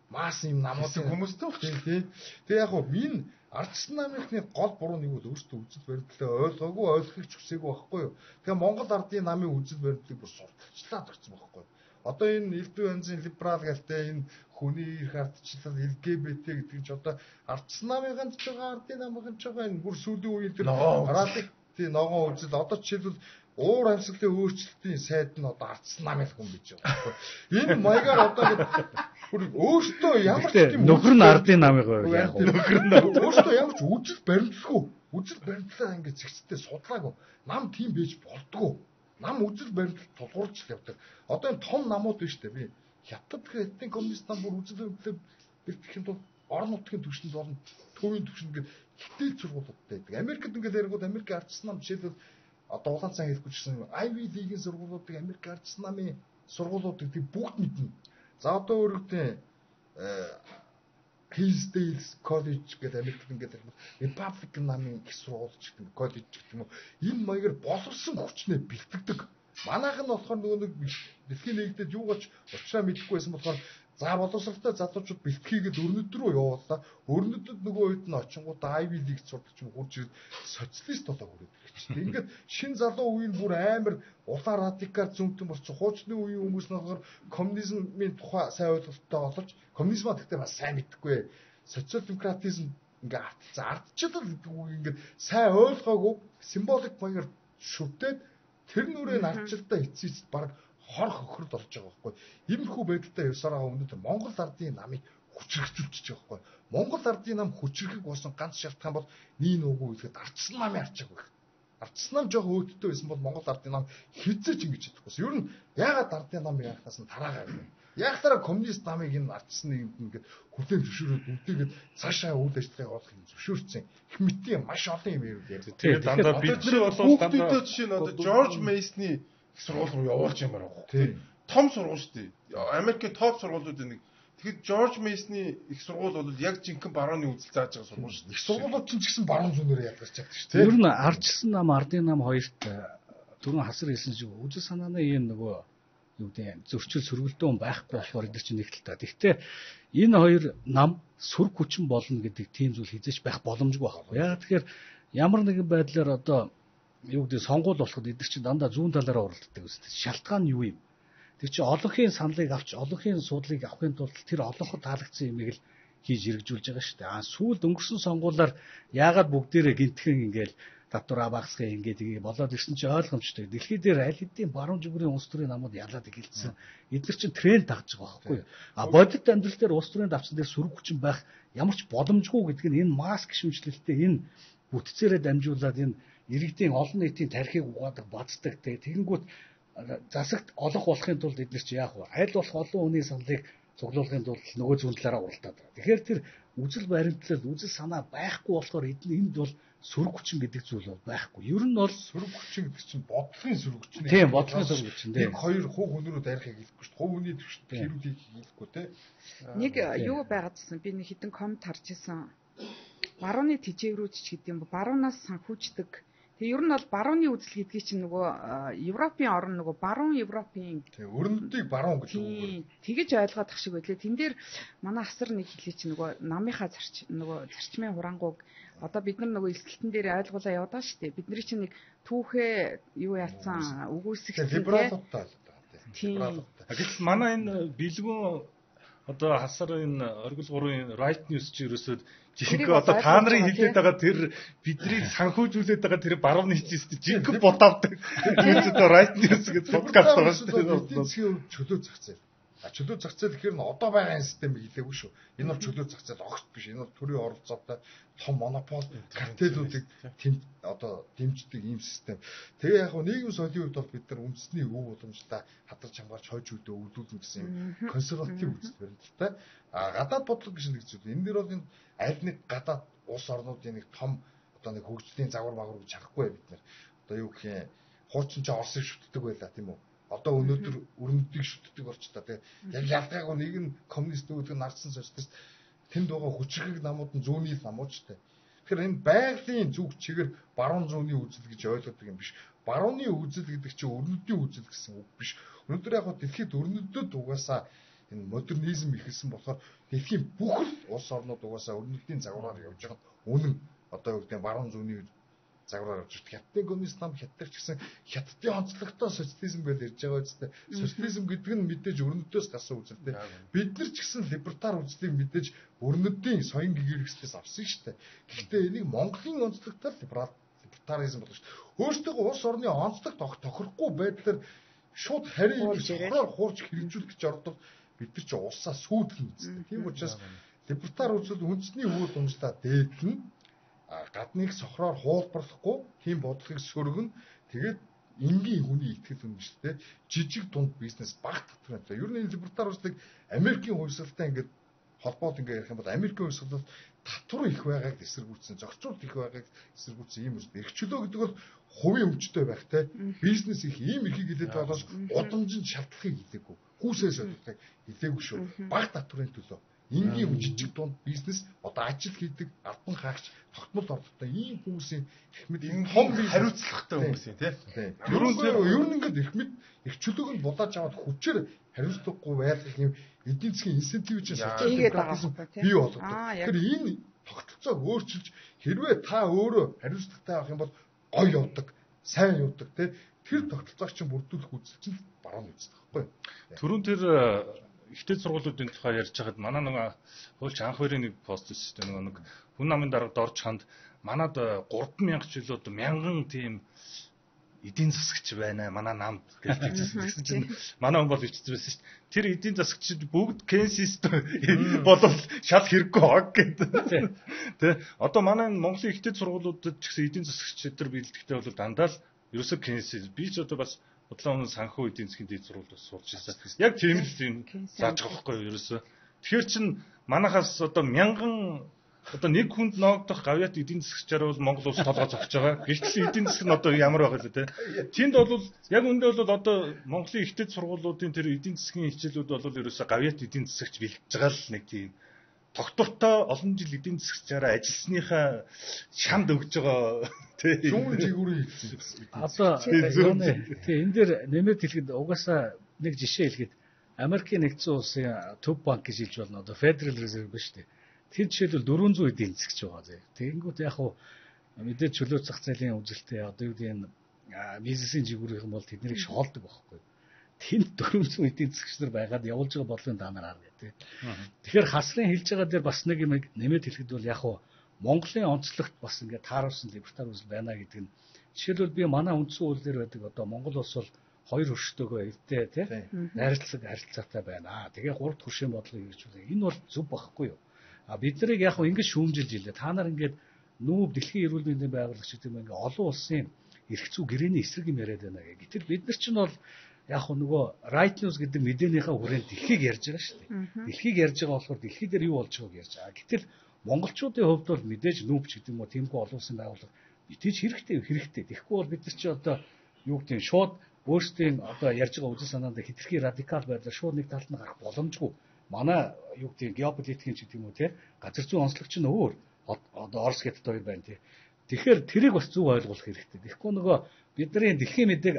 маас юм намуудын хүмүүстэй болчихсон тий. Тэгээ яг хөө энэ ардсан намынхны гол буруу нэг бол өөртөө үзэл баримтлалаа ойлгоогүй, ойлгохыг ч хүсээгүй байхгүй юу. Тэгээ Монгол ардын намын үзэл баримтлалыг бүр сурталчлаад өгсөн байхгүй юу. Одоо энэ элдв янзын либерал галтай энэ хүний эрх ардчлал LGBT гэдэг ч одоо ардсан намын ч байгаа, ардын намын ч байгаа энэ бүр сүүлийн үеийн тэр радик тий ногоон үзэл одоо жишээлбэл уур амьсгалын өөрчлөлтийн сайд нь одоо ардсан намын хүн гэж байгаа байхгүй. Энэ маягаар одоо бүр өөртөө ямар ч юм нөхөр нь ардын намыг яг нөхөр нь өөртөө ямар ч үжил баримтлахгүй үжил баримтлаа ингээд зэгцтэй судлаагүй нам тийм байж болдгоо нам үжил баримтлал тулгуурч явдаг одоо энэ том намууд биш үү би хятад хэдэн коммунист нам бүр үжил баримтлал бэлтгэхийн тулд орон нутгийн түвшинд болон төвийн түвшинд ингээд хитэл сургуулиудтай байдаг Америкт ингээд яригууд Америк ардсан нам жишээлбэл одоо улаан цай хэлэхгүй гэсэн Ivy League-ийн сургуулиудыг Америк ардсан намын сургуулиудыг тийм бүгд мэднэ. За одоо өөрөвдөө Hillsdale College гэдэг Америкт ингээд Republican намын их сургууль ч гэдэг коллеж гэх юм уу. Энэ маягаар боловсон хүчнээ бэлтгэдэг. Манайх нь болохоор нөгөө нэг дэлхийн нийгдэд юу гэж уучраа мэдэхгүй байсан болохоор за боловсралтай залуучууд бэлтгийгээд өрнөд рүү явууллаа. Өрнөдөд нөгөө хэд нь очингуудаа Ivy League сурдаг ч юм хурж ирээд социалист болоо хүрээд ирчихсэн. Ингээд шин залуу үеийн бүр амар улаан радикал зөнтөн болчих. Хуучны үеийн хүмүүс нь болохоор коммунизмын тухай сайн ойлголттой болж коммунизмаа гэхдээ бас сайн мэдэхгүй. Социал демократизм ингээд ардчлал гэдэг үг ингээд сайн ойлгоогүй символик маягаар шүтээд тэр нүрээ ардчлалтаа эцсийд баг хор хохирол болж байгаа байхгүй. Иймэрхүү байдалтай явсараа өнөөдөр Монгол ардын намыг хүчрэгжүүлчих байгаа байхгүй. Монгол ардын нам хүчрэхэг болсон ганц шалтгаан бол нийн үгүй хэлэхэд ардсан намын арчаагүй. Ардсан нам жоох өөдтэй байсан бол Монгол ардын нам хизээч ингэж чадахгүй. Ер нь яагаад ардын намыг анхаас нь тараагаа вэ? Яг дараа коммунист намыг энэ ардсан нэгэнд ингээд хүлээн зөвшөөрөөд үдээгээд цаашаа үйл ажиллагааг явуулахыг зөвшөөрсөн. Их мэтийн маш олон юм ярьдаг. Тэгээд дандаа бид нар бол дандаа жишээ нь одоо Жорж Мейсны их сургууль руу явуулж юмар байгаа. Тийм. Том сургууль шүү дээ. Америкийн топ сургуулиудын нэг. Тэгэхэд Жорж Мейсны их сургууль бол яг жинхэнэ барууны үзэл зааж байгаа сургууль шүү дээ. Их сургуулиуд ч гэсэн баруун зүүнээр ядарч чаддаг шүү дээ. Ер нь ардчсан нам, ардын нам хоёрт түрүүн хасар хэлсэн шиг үжил санааны энэ нөгөө юу гэдэг зөрчил сөргөлдөөн байхгүй болохоор эдгээр чинь нэг талтай. Гэхдээ энэ хоёр нам сүр хүчин болно гэдэг тийм зүйл хизээч байх боломжгүй байхгүй. Яагаад тэгэхээр ямар нэгэн байдлаар одоо юу гэдэг сонгуул болоход эдгээр чинь дандаа зүүн талаараа уралддаг үстэй. Шалтгаан нь юу юм? Тэр чинь олонхын саналыг авч олонхын суудлыг авахын тулд тэр олонход таалагдсан юмыг л хийж хэрэгжүүлж байгаа шүү дээ. Сүүлд өнгөрсөн сонгуулиар яагаад бүгдээрээ гинтхэн ингээл татвараа багасгах ингээд тийг болоод ирсэн чинь ойлгомжтой. Дэлхий дээр аль хэдийн баруун зүгүүрийн улс төрийн намууд ялаад эхэлсэн. Эдгээр чинь тренд дагж байгаа байхгүй юу? Бодит амьдрал дээр улс төрийн давцсан дээр сөрөг хүчин байх ямар ч боломжгүй гэдэг нь энэ маск шимжлэлтэй энэ бүтцээрээ дамжуулаад энэ иргэдийн олон нийтийн тархийг угаадаг бацдаг тэгэнгүүт засагт олох болохын тулд эдгээр чи яах вэ? Аль болох олон хүний саналыг цуглуулахын тулд нөгөө зүүн талаараа уралдаад байгаа. Тэгэхээр тэр үзэл баримтлал, үзэл санаа байхгүй болохоор энд бол сөрөг хүчин гэдэг зүйл бол байхгүй. Ер нь бол сөрөг хүчин гэдэг чинь бодлогын сөрөг хүчин. Тийм, бодлогын сөрөг хүчин. Нэг хоёр хувь хүнрүү дайрахыг хэлэхгүй шүү дээ. Хувь хүний төвшөлт хэрүүлгийг хэлэхгүй те. Нэг юу байгаад гэсэн би нэг хитэн коммент харж исэн. Барууны тэжээврүүч ч гэдэг юм ба баруунаас санхүүждэг. Тэгээ ер нь бол барууны үзэл гэдгийг чинь нөгөө Европын орн нөгөө баруун Европын өрнөдийг баруун гэж үг. Тэгэж ойлгоод ах шиг байлээ. Тэн дээр манай хасар нэг хэлээ чинь нөгөө намынхаа зарчмын хурангуйг одоо бид нар нөгөө эсгэлтэн дээр ойлгуулаа яваад байгаа шүү дээ. Бидний чинь нэг түүхээ юу яатсан үгүйсгсэн либералуудтай л байгаа тийм. Гэтэл манай энэ бэлгүүн одоо хасар энэ оргил 3-ын right news чи ерөөсөө жинхэнэ одоо та нарын хэлээд байгаа тэр бидний санхүүжүүлээд байгаа тэр баруун нийцээс жинхэнэ бодавдаг. Тэгээд одоо right news гэж подкаст байгаа шүү дээ. Эдийн засгийн чөлөө зах зээл. Чөлөө зах зээл гэхээр нь одоо байгаа системийг хэлээгүй шүү. Энэ бол чөлөө зах зээл огт биш. Энэ бол төрийн оролцоотой том монопол картелүүдийг одоо дэмждэг ийм систем. Тэгээ яг нийгэм соёлын хувьд бол бид нар үндэсний өв боломжтой хадарч хамгаалж хойж үдээ өвлүүлнэ гэсэн юм консерватив үзэл баримттай. Гадаад бодлого гэж нэг зүйл. Энэ дэр бол энэ аль нэг гадаад улс орнуудын нэг том одоо нэг хөгжлийн загвар багвар гэж харахгүй бид нар. Одоо юу гэх юм хуучин ч Оросыг шүтдэг байлаа тийм үү? Одоо өнөөдөр өрнөдийг шүтдэг болчихлоо тийм. Яг ялгаагүй нэг нь коммунист үүдг нь нардсан социалист тэнд байгаа хүчрэг намууд нь зүүнний намууд ч тийм. Тэгэхээр энэ байгалийн зүг чигээр баруун зүүнний үзэл гэж ойлгодог юм биш. Барууны үзэл гэдэг чинь өрнөдийн үзэл гэсэн үг биш. Өнөөдөр яг дэлхийд өрнөдөд угаасаа энэ модернизм ихэлсэн болохоор дэлхийн бүх улс орнууд угаасаа өрнөдийн загвараар явж байгаа үнэн одоо юу гэдэг баруун зүүнний загвараар явж байгаа. Хятадын коммунист нам хятадч гэсэн хятадын онцлогтой социализм гэж ярьж байгаа үстэй. Социализм гэдэг нь мэдээж өрнөдөөс гарсан үзэлтэй. Бид нар ч гэсэн либертар үзлийг мэдээж өрнөдийн соён гэгэрхслээс авсан шүү дээ. Гэхдээ энийг Монголын онцлогтой либертаризм болох шүү дээ. Өөртөө улс орны онцлог тохирохгүй байдлаар шууд харин сохроор хуурж хэрэгжүүлэх гэж ордог. Бид нар ч улсаа сүйтгэн үздэг. Тийм учраас либертар үзэл үндэсний үйл өмжлөд дээдлэн гадныг сохроор хуулбарлахгүй тийм бодлогыг сөргөн тэгээд энгийн хүний итгэл үнэмшилтэй жижиг дунд бизнес баг татвартай. Ер нь либертар үзлийг Америкийн хувьсгалтай ингээд холбоод ингээд ярих юм бол Америкийн хувьсгал татвар их байгааг эсэргүүцсэн, зохицуулт их байгааг эсэргүүцсэн юм үстэй. Эрхчлөө гэдэг бол хувийн өмчтэй байх те бизнес их ийм ихийг хилээд байгаас удамжинд шалтлахыг хэлээгүй. Хүүсээ солиулахыг хэлээгүй шүү. Баг татварын төлөө энгийн жижиг дунд бизнес одоо ажил хийдэг албан хаагч тогтмол ордтой ийм хүмүүсийн эрхмэд том хариуцлагатай хүмүүс юм тий. Ер нь ингээд эрхмэд их чөлөөг нь будаад аваад хүчээр хариуцлагагүй байлгах юм эдийн засгийн инсентив чинь социализм бий болгодог. Тэгэхээр энэ тогтолцоог өөрчилж хэрвээ та өөрөө хариуцлагатай авах юм бол гоё явдаг, сайн явдаг тий. Тэр тогтолцоог чинь бүрдүүлэх үзэл чинь баруун үздэг байхгүй. Түрүүн тэр ихтэй сургуулиудын тухай ярьж байхад манай нэг хуульч анх хоёрын нэг пост хийсэн нэг хүн намын дарагт орж ханд манад 3,000 жилүүд 1000 тийм эдийн засагч байна манай намд гэж хэлсэн чинь манай хүн бол ичсэн байсан шүү дээ. Тэр эдийн засагчид бүгд Кенсист болов шал хэрэггүй хог гэдэг. Тэ одоо манай Монголын ихтэй сургуулиудад ч гэсэн эдийн засагч өдр бэлтгэхдээ бол дандаа л ерөөсөө Кенсис би ч одоо бас бодлоо санхүү эдийн засгийн дэд сургуульд бас сурч ирсэн. Яг тийм л юм зааж байгаа байхгүй юу ерөөсөө. Тэгэхээр чин манахаас одоо 1000 одоо нэг хүнд ноогдох гавьяат эдийн засгчаар бол Монгол улс толгой зогсож байгаа. Гэвч эдийн засаг нь одоо ямар байгаа л те. Тэнд бол яг үндэ бол одоо Монголын ихтэй сургуулиудын тэр эдийн засгийн хичээлүүд бол ерөөсөө гавьяат эдийн засагч бэлтгэж байгаа л нэг тийм тогтвортой олон жил эдийн засгчаараа ажилласныхаа шанд өгж байгаа те. Шүүн жигүүрийн хэлсэн. Одоо энэ дээр нэмээд хэлэхэд угаасаа нэг жишээ хэлэхэд Америкийн нэгдсэн улсын төв банк гэж хэлж болно. Одоо Federal Reserve ба шүү дээ. Тэр жишээлбэл 400 эдийн засгч байгаа. Тэгэнгүүт яг хуу мэдээж чөлөө зах зээлийн үзэлтэй одоо юу гэдэг нь бизнесийн жигүүрийнхэн бол тэднийг шоолдог байхгүй. Тэнд 400 эдийн засгч нар байгаад явуулж байгаа бодлогын данаар харна тий. Тэгэхээр хасрын хэлж байгаа дээр бас нэг юм нэмээд хэлэхэд бол яг хуу Монголын онцлогт бас ингээд тааруулсан либертар үзэл байна гэдэг нь жишээлбэл би манай үндсэн хууль дээр байдаг одоо Монгол улс бол хоёр хөрштөөгөө эвтэй тий харилцаатай байна. Тэгээ гурав дахь хөршийн бодлогыг хэрэгжүүлээ. Энэ бол зөв байхгүй юу? Бид нарыг яг хөө ингэж шүүмжилж илээ. Та нар ингээд нүүб дэлхийн эрүүл мэндийн байгуулагч гэдэг юм ингээд олон улсын эрх зүй гэрээний эсрэг юм яриад байна гэх. Гэтэл бид нар чинь бол яг хөө нөгөө right news гэдэг мэдээнийхээ хүрээнд дэлхийг ярьж байгаа шүү дээ. Дэлхийг ярьж байгаа болохоор дэлхий дээр юу болж байгааг ярьж байгаа. Гэтэл монголчуудын хувьд бол мэдээж нүүб ч гэдэг юм уу тиймгүй олон улсын байгууллага мэдээж хэрэгтэй. Тэгэхгүй бол бид нар чи одоо юу гэдэг нь шууд өөрсдийн одоо ярьж байгаа үзэл санаанд хэтэрхий радикал байдлаар шууд нэг талд нь гарах боломжгүй. Манай юу гэдэг геополитикийн ч гэдэг юм уу те газар зүйн онцлогч нь өөр одоо Орос гэдэгт хоёр байна те. Тэгэхээр тэрийг бас зөв ойлгох хэрэгтэй. Тэгэхгүй нөгөө бидний дэлхийн мэдээг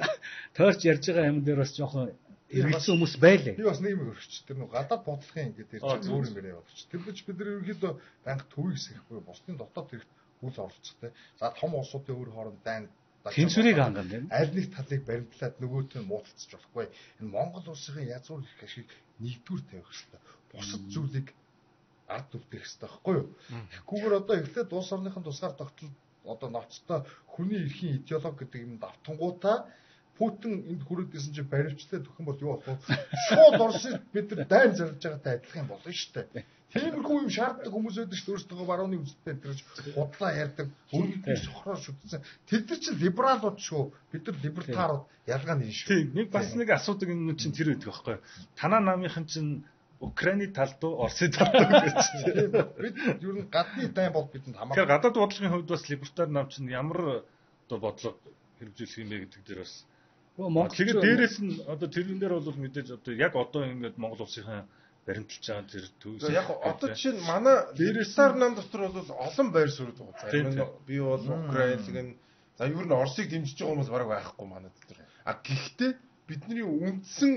тойрч ярьж байгаа юм дээр бас жоохон эргэлзсэн хүмүүс байлаа. Би бас нэг юм өргөч. Тэр нөгөө гадаад бодлогын ингээд ярьж өөр юм яриа болчих. Тэрвч бид нар ерөнхийдөө банк төвийг сэхгүй бусдын дотоод хэрэгт үл оролцох те. За том улсуудын өөр хооронд дайн тэнцвэрийг хангана тийм. Аль нэг талыг баримтлаад нөгөөт нь муудалцаж болохгүй. Энэ Монгол улсын язгуур их ашиг нэгдүгээр тавих хэрэгтэй. Бусад зүйлийг ард түвтэх хэрэгтэй байхгүй юу? Тэгэхгүйгээр одоо эхлээд улс орныхон тусгаар тогтол одоо ноцтой хүний эрхийн идеологи гэдэг юм давтангуудаа Путин энд хүрээд исэн чинь баримтчлаад өгөх юм бол юу болох вэ? Шууд Оросыг бид нар дайн зарж байгаатай адилхан юм болно шүү дээ. Тиймэрхүү юм шаарддаг хүмүүс байдаг шүү дээ. Өөрсдөө барууны үзэлтэй тэрж худлаа ярьдаг, өөрөдөө сохроо шүтсэн. Тэд нар чинь либералууд шүү. Бид нар либертарууд ялгаа нь шүү. Тийм, нэг бас нэг асуудаг юм чинь тэр байдаг байхгүй юу? Танаа намынхан чинь Украины талд уу, Оросын талд уу гэж. Бид ер нь гадны дайн бол бидэнд хамаагүй. Тэгэхээр гадаад бодлогын хувьд бас либертар нам чинь ямар одоо бодлого хэрэгжүүлэх юм бэ гэдэг дээр бас тэгээд дээрээс нь одоо тэрэн дээр бол мэдээж одоо яг одоо ингээд Монгол улсынхаа баримталж байгаа тэр төвс. Яг одоо жишээ нь манай либертар нам дотор бол олон байр суурь байгаа. Зарим нь би бол Украиныг нь за ер нь Оросыг дэмжиж байгаа хүмүүс бараг байхгүй манай дотор. Гэхдээ бидний үндсэн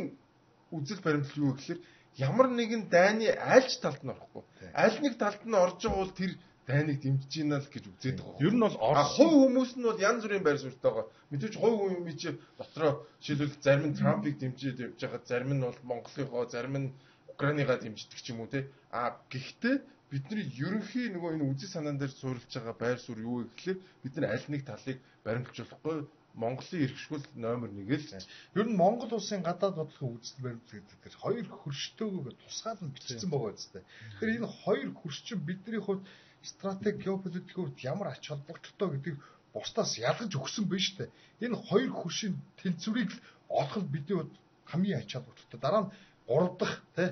үзэл баримтлал юу гэхээр ямар нэгэн дайны альж талд нь орохгүй. Аль нэг талд нь орж байгаа бол тэр дайныг дэмжиж гинэ л гэж үзээд байгаа. Ер нь бол хувь хүмүүс нь бол янз бүрийн байр суурьтай байгаа. Мэдээж хувь хүмүүс чи дотроо жишээлбэл зарим нь Трампыг дэмжиж байгаа, зарим нь бол Монголынхоо, зарим нь Украиныгаа дэмждэг ч юм уу те. Гэхдээ бидний ерөнхий нөгөө энэ үзэл санаан дээр суурилж байгаа байр суурь юу гэхлээр бид нар аль нэг талыг баримтжуулахгүй Монголын эрхшүүл номер 1 л. Ер нь Монгол улсын гадаад бодлогын үзэл баримтлал гэдэг тэр хоёр хөрштөөгөө тусгаалan бичсэн байгаа үстэй. Тэгэхээр энэ хоёр хөршчин бидний хувьд стратеги геополитик хувьд ямар ач холбогдолтой гэдгийг бусдаас ялгаж өгсөн байна шүү дээ. Энэ хоёр хөршийн тэнцвэрийг олох нь бидний хувьд хамгийн ач холбогдолтой. Дараа нь 3 дахь тий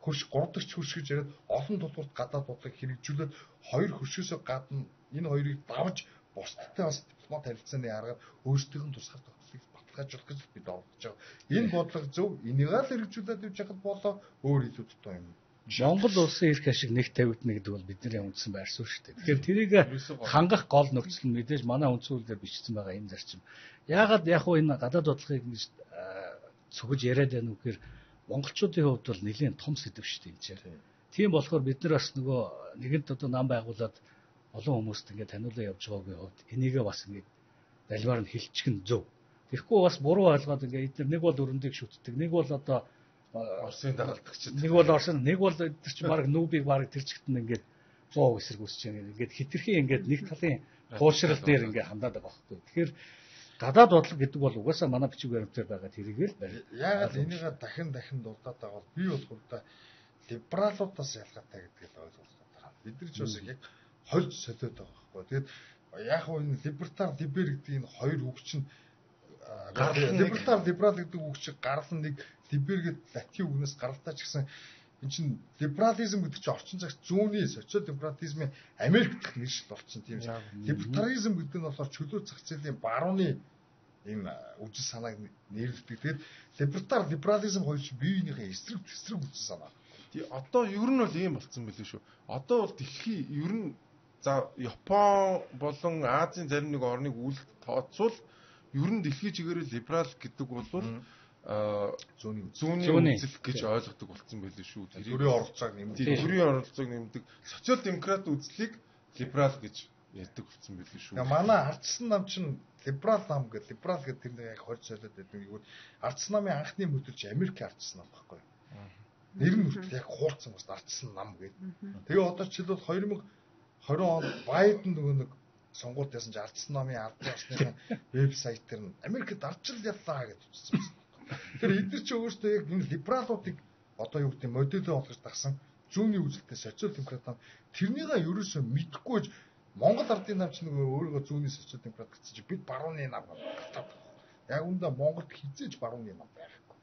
хөрш 3 дахь хөрш гэж яриад олон тулгуурт гадаад бодлогыг хэрэгжүүлээд хоёр хөршөөсөө гадна энэ хоёрыг давж бусдтай бас дипломат харилцааны аргаар өөрсдийнх нь тусгаар тогтолцоог баталгаажуулах гэж бид оролдож байгаа. Энэ бодлого зөв энийг л хэрэгжүүлээд явж байхад болоо өөр илүү дутуу юм. Монгол улсын эрх ашиг нэг тавигдана гэдэг бол бидний үндсэн байр суурь шүү дээ. Тэгэхээр тэрийг хангах гол нөхцөл нь мэдээж манай үндсэн хуулиар бичсэн байгаа энэ зарчим. Яагаад яг хөө энэ гадаад бодлогыг ингэж цогж яриад байна вэ гэхээр монголчуудын хувьд бол нэлээд том сэдв шүү дээ энэ. Тийм болохоор бид нар бас нөгөө нэгэнт одоо нам байгуулад олон хүмүүст ингэ таниулаа явж байгаагийн хувьд энийгээ бас ингэ далбаар нь хилчих нь зөв. Тэгэхгүй бас буруу ойлгоод ингэ эдгээр нэг бол өрөндийг шүтдэг, нэг бол одоо Оросын дагалдагч. Нэг бол Оросын, нэг бол эдгээр чинь баг нүүбийг баг тэр чигт нь ингээд 100 эсрэг үсэж байгаа. Ингээд хитрхи ингээд нэг талын туушрал дээр ингээд хандаад байгаа байхгүй. Тэгэхээр гадаад бодлого гэдэг бол угаасаа манай бичиг баримтаар байгаа тэрийг л барь. Яагаад энийг дахин дурдаад байгаа бол би бол хурдаа либералуудаас ялгаатай гэдгийг ойлгуулсан дараа. Бид нар ч бас яг хольж солиод байгаа байхгүй. Тэгээд яг хөө энэ либертар либер гэдэг энэ хоёр үг чинь либертар либерал гэдэг үг чинь гарал нэг либер гэдэг латин үгнээс гаралтай ч гэсэн энэ чинь либерализм гэдэг чинь орчин цагт зүүнний социал демократизмын Америк дэх нэр шиг болчихсон тийм шиг. Либертаризм гэдэг нь болохоор чөлөө зах зээлийн барууны энэ үжил санааг нэрвэлдэг. Тэгээд либертар либерализм хоёр чинь бие биенийхээ эсрэг үжил санаа. Тий одоо ер нь бол ийм болцсон байлээ шүү. Одоо бол дэлхий ер нь за Япон болон Азийн зарим нэг орныг үлд тооцвол ер нь дэлхийн чигээрээ либерал гэдэг бол зүүнний үзэл гэж ойлгодог болцсон байлээ шүү. Төрийн оролцоог нэмдэг. Төрийн оролцоог нэмдэг. Социал демократ үзлийг либерал гэж ярьдаг болцсон байлээ шүү. Манай ардчсан нам чинь либерал нам гэдэг либерал гэдэг тэр нэг яг 20 солиод байдаг. Тэгвэл ардчсан намын анхны мөдөлж Америк ардчсан нам байхгүй юу? Нэр нь хүртэл яг хуурцсан бас ардчсан нам гэдэг. Тэгээ одоо жишээлбэл 2020 онд Байден нөгөө нэг сонгуульд ясан ч ардчсан намын албан ёсны вебсайт дээр нь Америкт ардчил яллаа гэж үзсэн байна. Тэр эдгээр чи өөрсдөө яг энэ либералуудыг одоо юу гэдэг модель болгож тагсан зүүнний үзэлтэй социал демократ тэрнийгээ ерөөсөө мэдэхгүйж Монгол ардын нам ч нөгөө өөрийгөө зүүнний социал демократ гэсэн чи бид барууны нам гэдэг. Яг үндэ Монголд хизээж барууны нам байхгүй.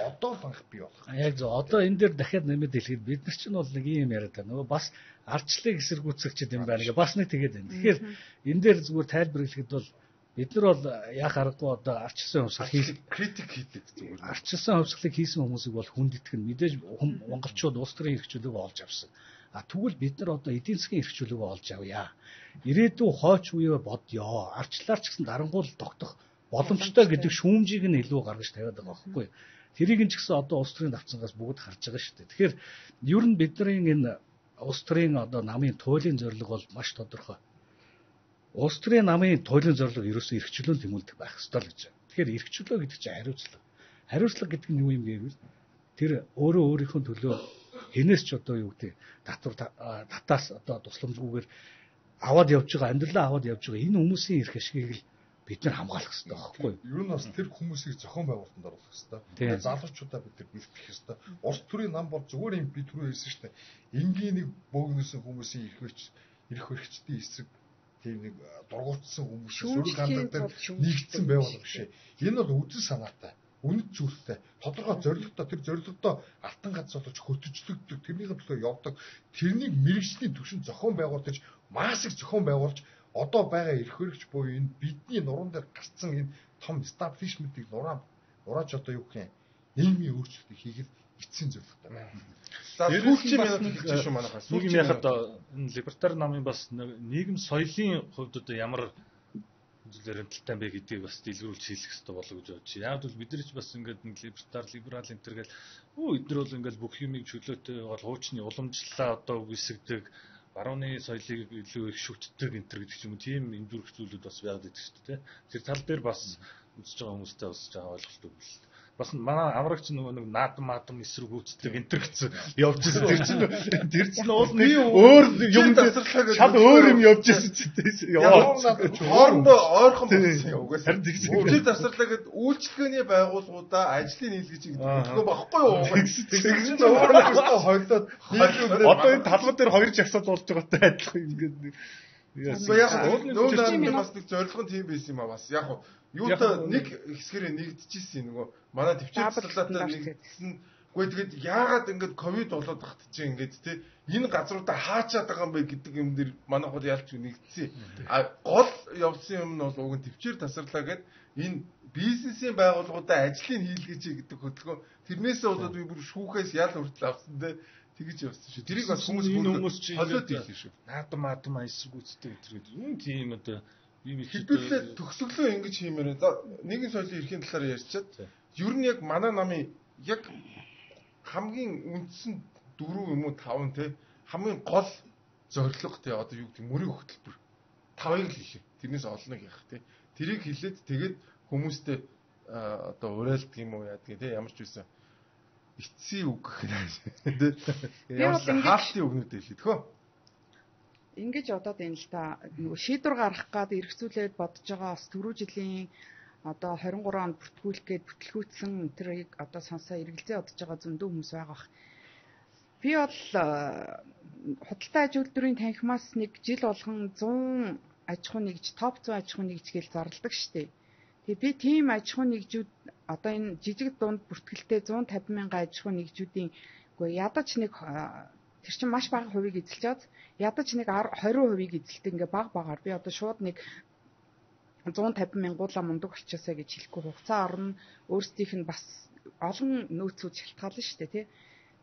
Одоо банх бий болох. Яг зөв. Одоо энэ дээр дахиад нэмээд хэлэхэд бид нар ч нь бол нэг юм яриад байна. Нөгөө бас ардчлалыг эсэргүүцэгчд юм байна гэ бас нэг тэгээд байна. Тэгэхээр энэ дээр зүгээр тайлбар хэлэхэд бол бид нар бол яах аргагүй одоо арчилсан хувьсгал критик хийдэг зүгээр. Арчилсан хувьсгалыг хийсэн хүмүүсийг бол хүнд итгэн мэдээж монголчууд улс төрийн эрхчлөлөөгөө олж авсан. Тэгвэл бид нар одоо эдийн засгийн эрхчлөлөөгөө олж авъя. Ирээдүйн хойч үеэ бодё. Арчлаар ч гэсэн дарангуул тогтох боломжтой гэдэг шүүмжийг нь илүү гаргаж тавиад байгаа байхгүй. Тэрийг нь ч гэсэн одоо улс төрийн давцангаас бүгд харж байгаа шүү дээ. Тэгэхээр ер нь бидний энэ улс төрийн одоо намын туйлын зорилго бол маш тодорхой. Улс төрийн намын туйлын зорилго ерөөсөө эрхчлөөнд тэмүүлдэг байх ёстой л гэж байна. Тэгэхээр эрхчлөө гэдэг чинь хариуцлага. Хариуцлага гэдэг нь юу юм гэвэл тэр өөрөө өөрийнхөө төлөө хинээс ч одоо юу гэдэг татаас одоо тусламжгүйгээр аваад явж байгаа амьдралаа аваад явж байгаа энэ хүмүүсийн эрх ашигыг л бид нар хамгаалах хэрэгтэй байхгүй юу? Ер нь бас тэр хүмүүсийг зохион байгуулалтанд оруулах хэрэгтэй. Залуучуудаа бид нар бэлтгэх хэрэгтэй. Улс төрийн нам бол зүгээр юм бид түрүү хэлсэн шүү дээ. Энгийн нэг бөөгнөсөн хүмүүсийн эрх баригчдын эсрэг тийм нэг дургуутсан хүмүүс сүрэг ганцаар нэгдсэн байвал биш. Энэ бол үдэл санаатай. Үнэт зүйлтэй. Тодорхой зорилготой тэр зорилгодоо алтан гац болж хөтөжлөгдөг. Тэрнийхээ төлөө явдаг. Тэрнийг мэрэгжлийн түвшинд зохион байгуулж, маасыг зохион байгуулж одоо байгаа эрх баригч буюу энэ бидний нуруунд дээр гарцсан энэ том establishment-ийг нурааж одоо юу гэх юм нийгмийн өөрчлөлтийг хийхэд эцсийн зорилготой байна. За сүүлчийн минут хэлж шүү манайхаа. Нийгэм яхад энэ либертар намын бас нийгэм соёлын хувьд одоо ямар зүйлээр хэмтэлтэй бэ гэдгийг бас дэлгэрүүлж хийх хэрэгтэй болов гэж бодож байна. Яг бол бид нар ч бас ингээд нэг либерал энтергээл эдгээр бол ингээд бүх юмыг чөлөөтэй бол хуучны уламжлалаа одоо үсгдэг барууны соёлыг илүү их шүтдэг энтер гэдэг ч юм уу тийм энэ зүрх зүйлүүд бас байгаад идэг шүү дээ. Тэр тал дээр бас үзэж байгаа хүмүүстэй бас жаа ойлголттой бүл. Бас манай аврагч нөгөө нэг наадам эсрэгүүцдэг энтер гэсэн явж ирсэн. Тэр чинь уул нэг өөр юм тасарлаа шал өөр юм явж ирсэн ч яваа. Хоорондоо ойрхон болсон. Угаасаа тэр тасарлаа гэд үйлчлэгээний байгууллагуудаа ажлын нийлгэж гэдэг багхгүй юу? Тэгсэн чинь өөрөө хойлоод одоо энэ талбар дээр хоёр жагсаад болж байгаатай адилхан ингээд яг бас нэг зорилго нь тийм байсан юм а бас яг юутай нэг хэсгэрээ нэгдэжсэн нөгөө манай төвчээр цэцлаатай нэгдсэн. Үгүй тэгээд яагаад ингээд ковид болоод тахт чинь ингээд те энэ газруудаа хаачаад байгаа юм бэ гэдэг юм дэр манайх бол ялч нэгдсэн. Гол явсан юм нь бол уг нь төвчээр тасарлаа гэд энэ бизнесийн байгууллагуудаа ажлын хийлгэж гэдэг хөдөлгөөн тэрнээсээ болоод би бүр шүүхээс ял хүртэл авсан те тэгэж явсан шүү. Тэрийг бас хүмүүс чинь холиод ийлээ шүү. Наадам эсэргүүцтэй гэдэг юм тийм одоо хэдүүлээ төгсөглөө ингэж хиймээр. За нэгэн соёлын эрхийн талаар ярьчаад ер нь яг манай намын яг хамгийн үндсэн 4 юм уу 5 те хамгийн гол зорилго те одоо юу гэдэг мөрийн хөтөлбөр 5-ыг л хийлээ. Тэрнээс олныг яах те. Тэрийг хийлээд тэгээд хүмүүстэй одоо уриалдаг юм уу яадаг те ямар ч байсан эцсийн үг гэх те. Ямар ч хаалтын үгнүүд хэлээ тхөө. Ингэж одоод энэ л та нөгөө шийдвэр гаргах гад эргцүүлээд бодож байгаа бас түрүү жилийн одоо 23 онд бүртгүүлэх гээд бүтлгүүцсэн тэрийг одоо сонсоо эргэлзээ одож байгаа зөндөө хүмүүс байгаа бах. Би бол худалдаа аж үйлдвэрийн танхимаас нэг жил болгон 100 аж ахуй нэгж топ 100 аж ахуй нэгж гээл зарладаг штеп. Тэгээ би тийм аж ахуй нэгжүүд одоо энэ жижиг дунд бүртгэлтэй 150 мянган аж ахуй нэгжүүдийн үгүй ядаж нэг тэр чинь маш бага хувийг эзэлж байгаа. Ядаж нэг 20% эзэлдэг ингээ багаар би одоо шууд нэг 150 мянгуулаа мундаг болчихосоо гэж хэлэхгүй хугацаа орно. Өөрсдийнх нь бас олон нөөцүүд шалтгаална шүү дээ тий.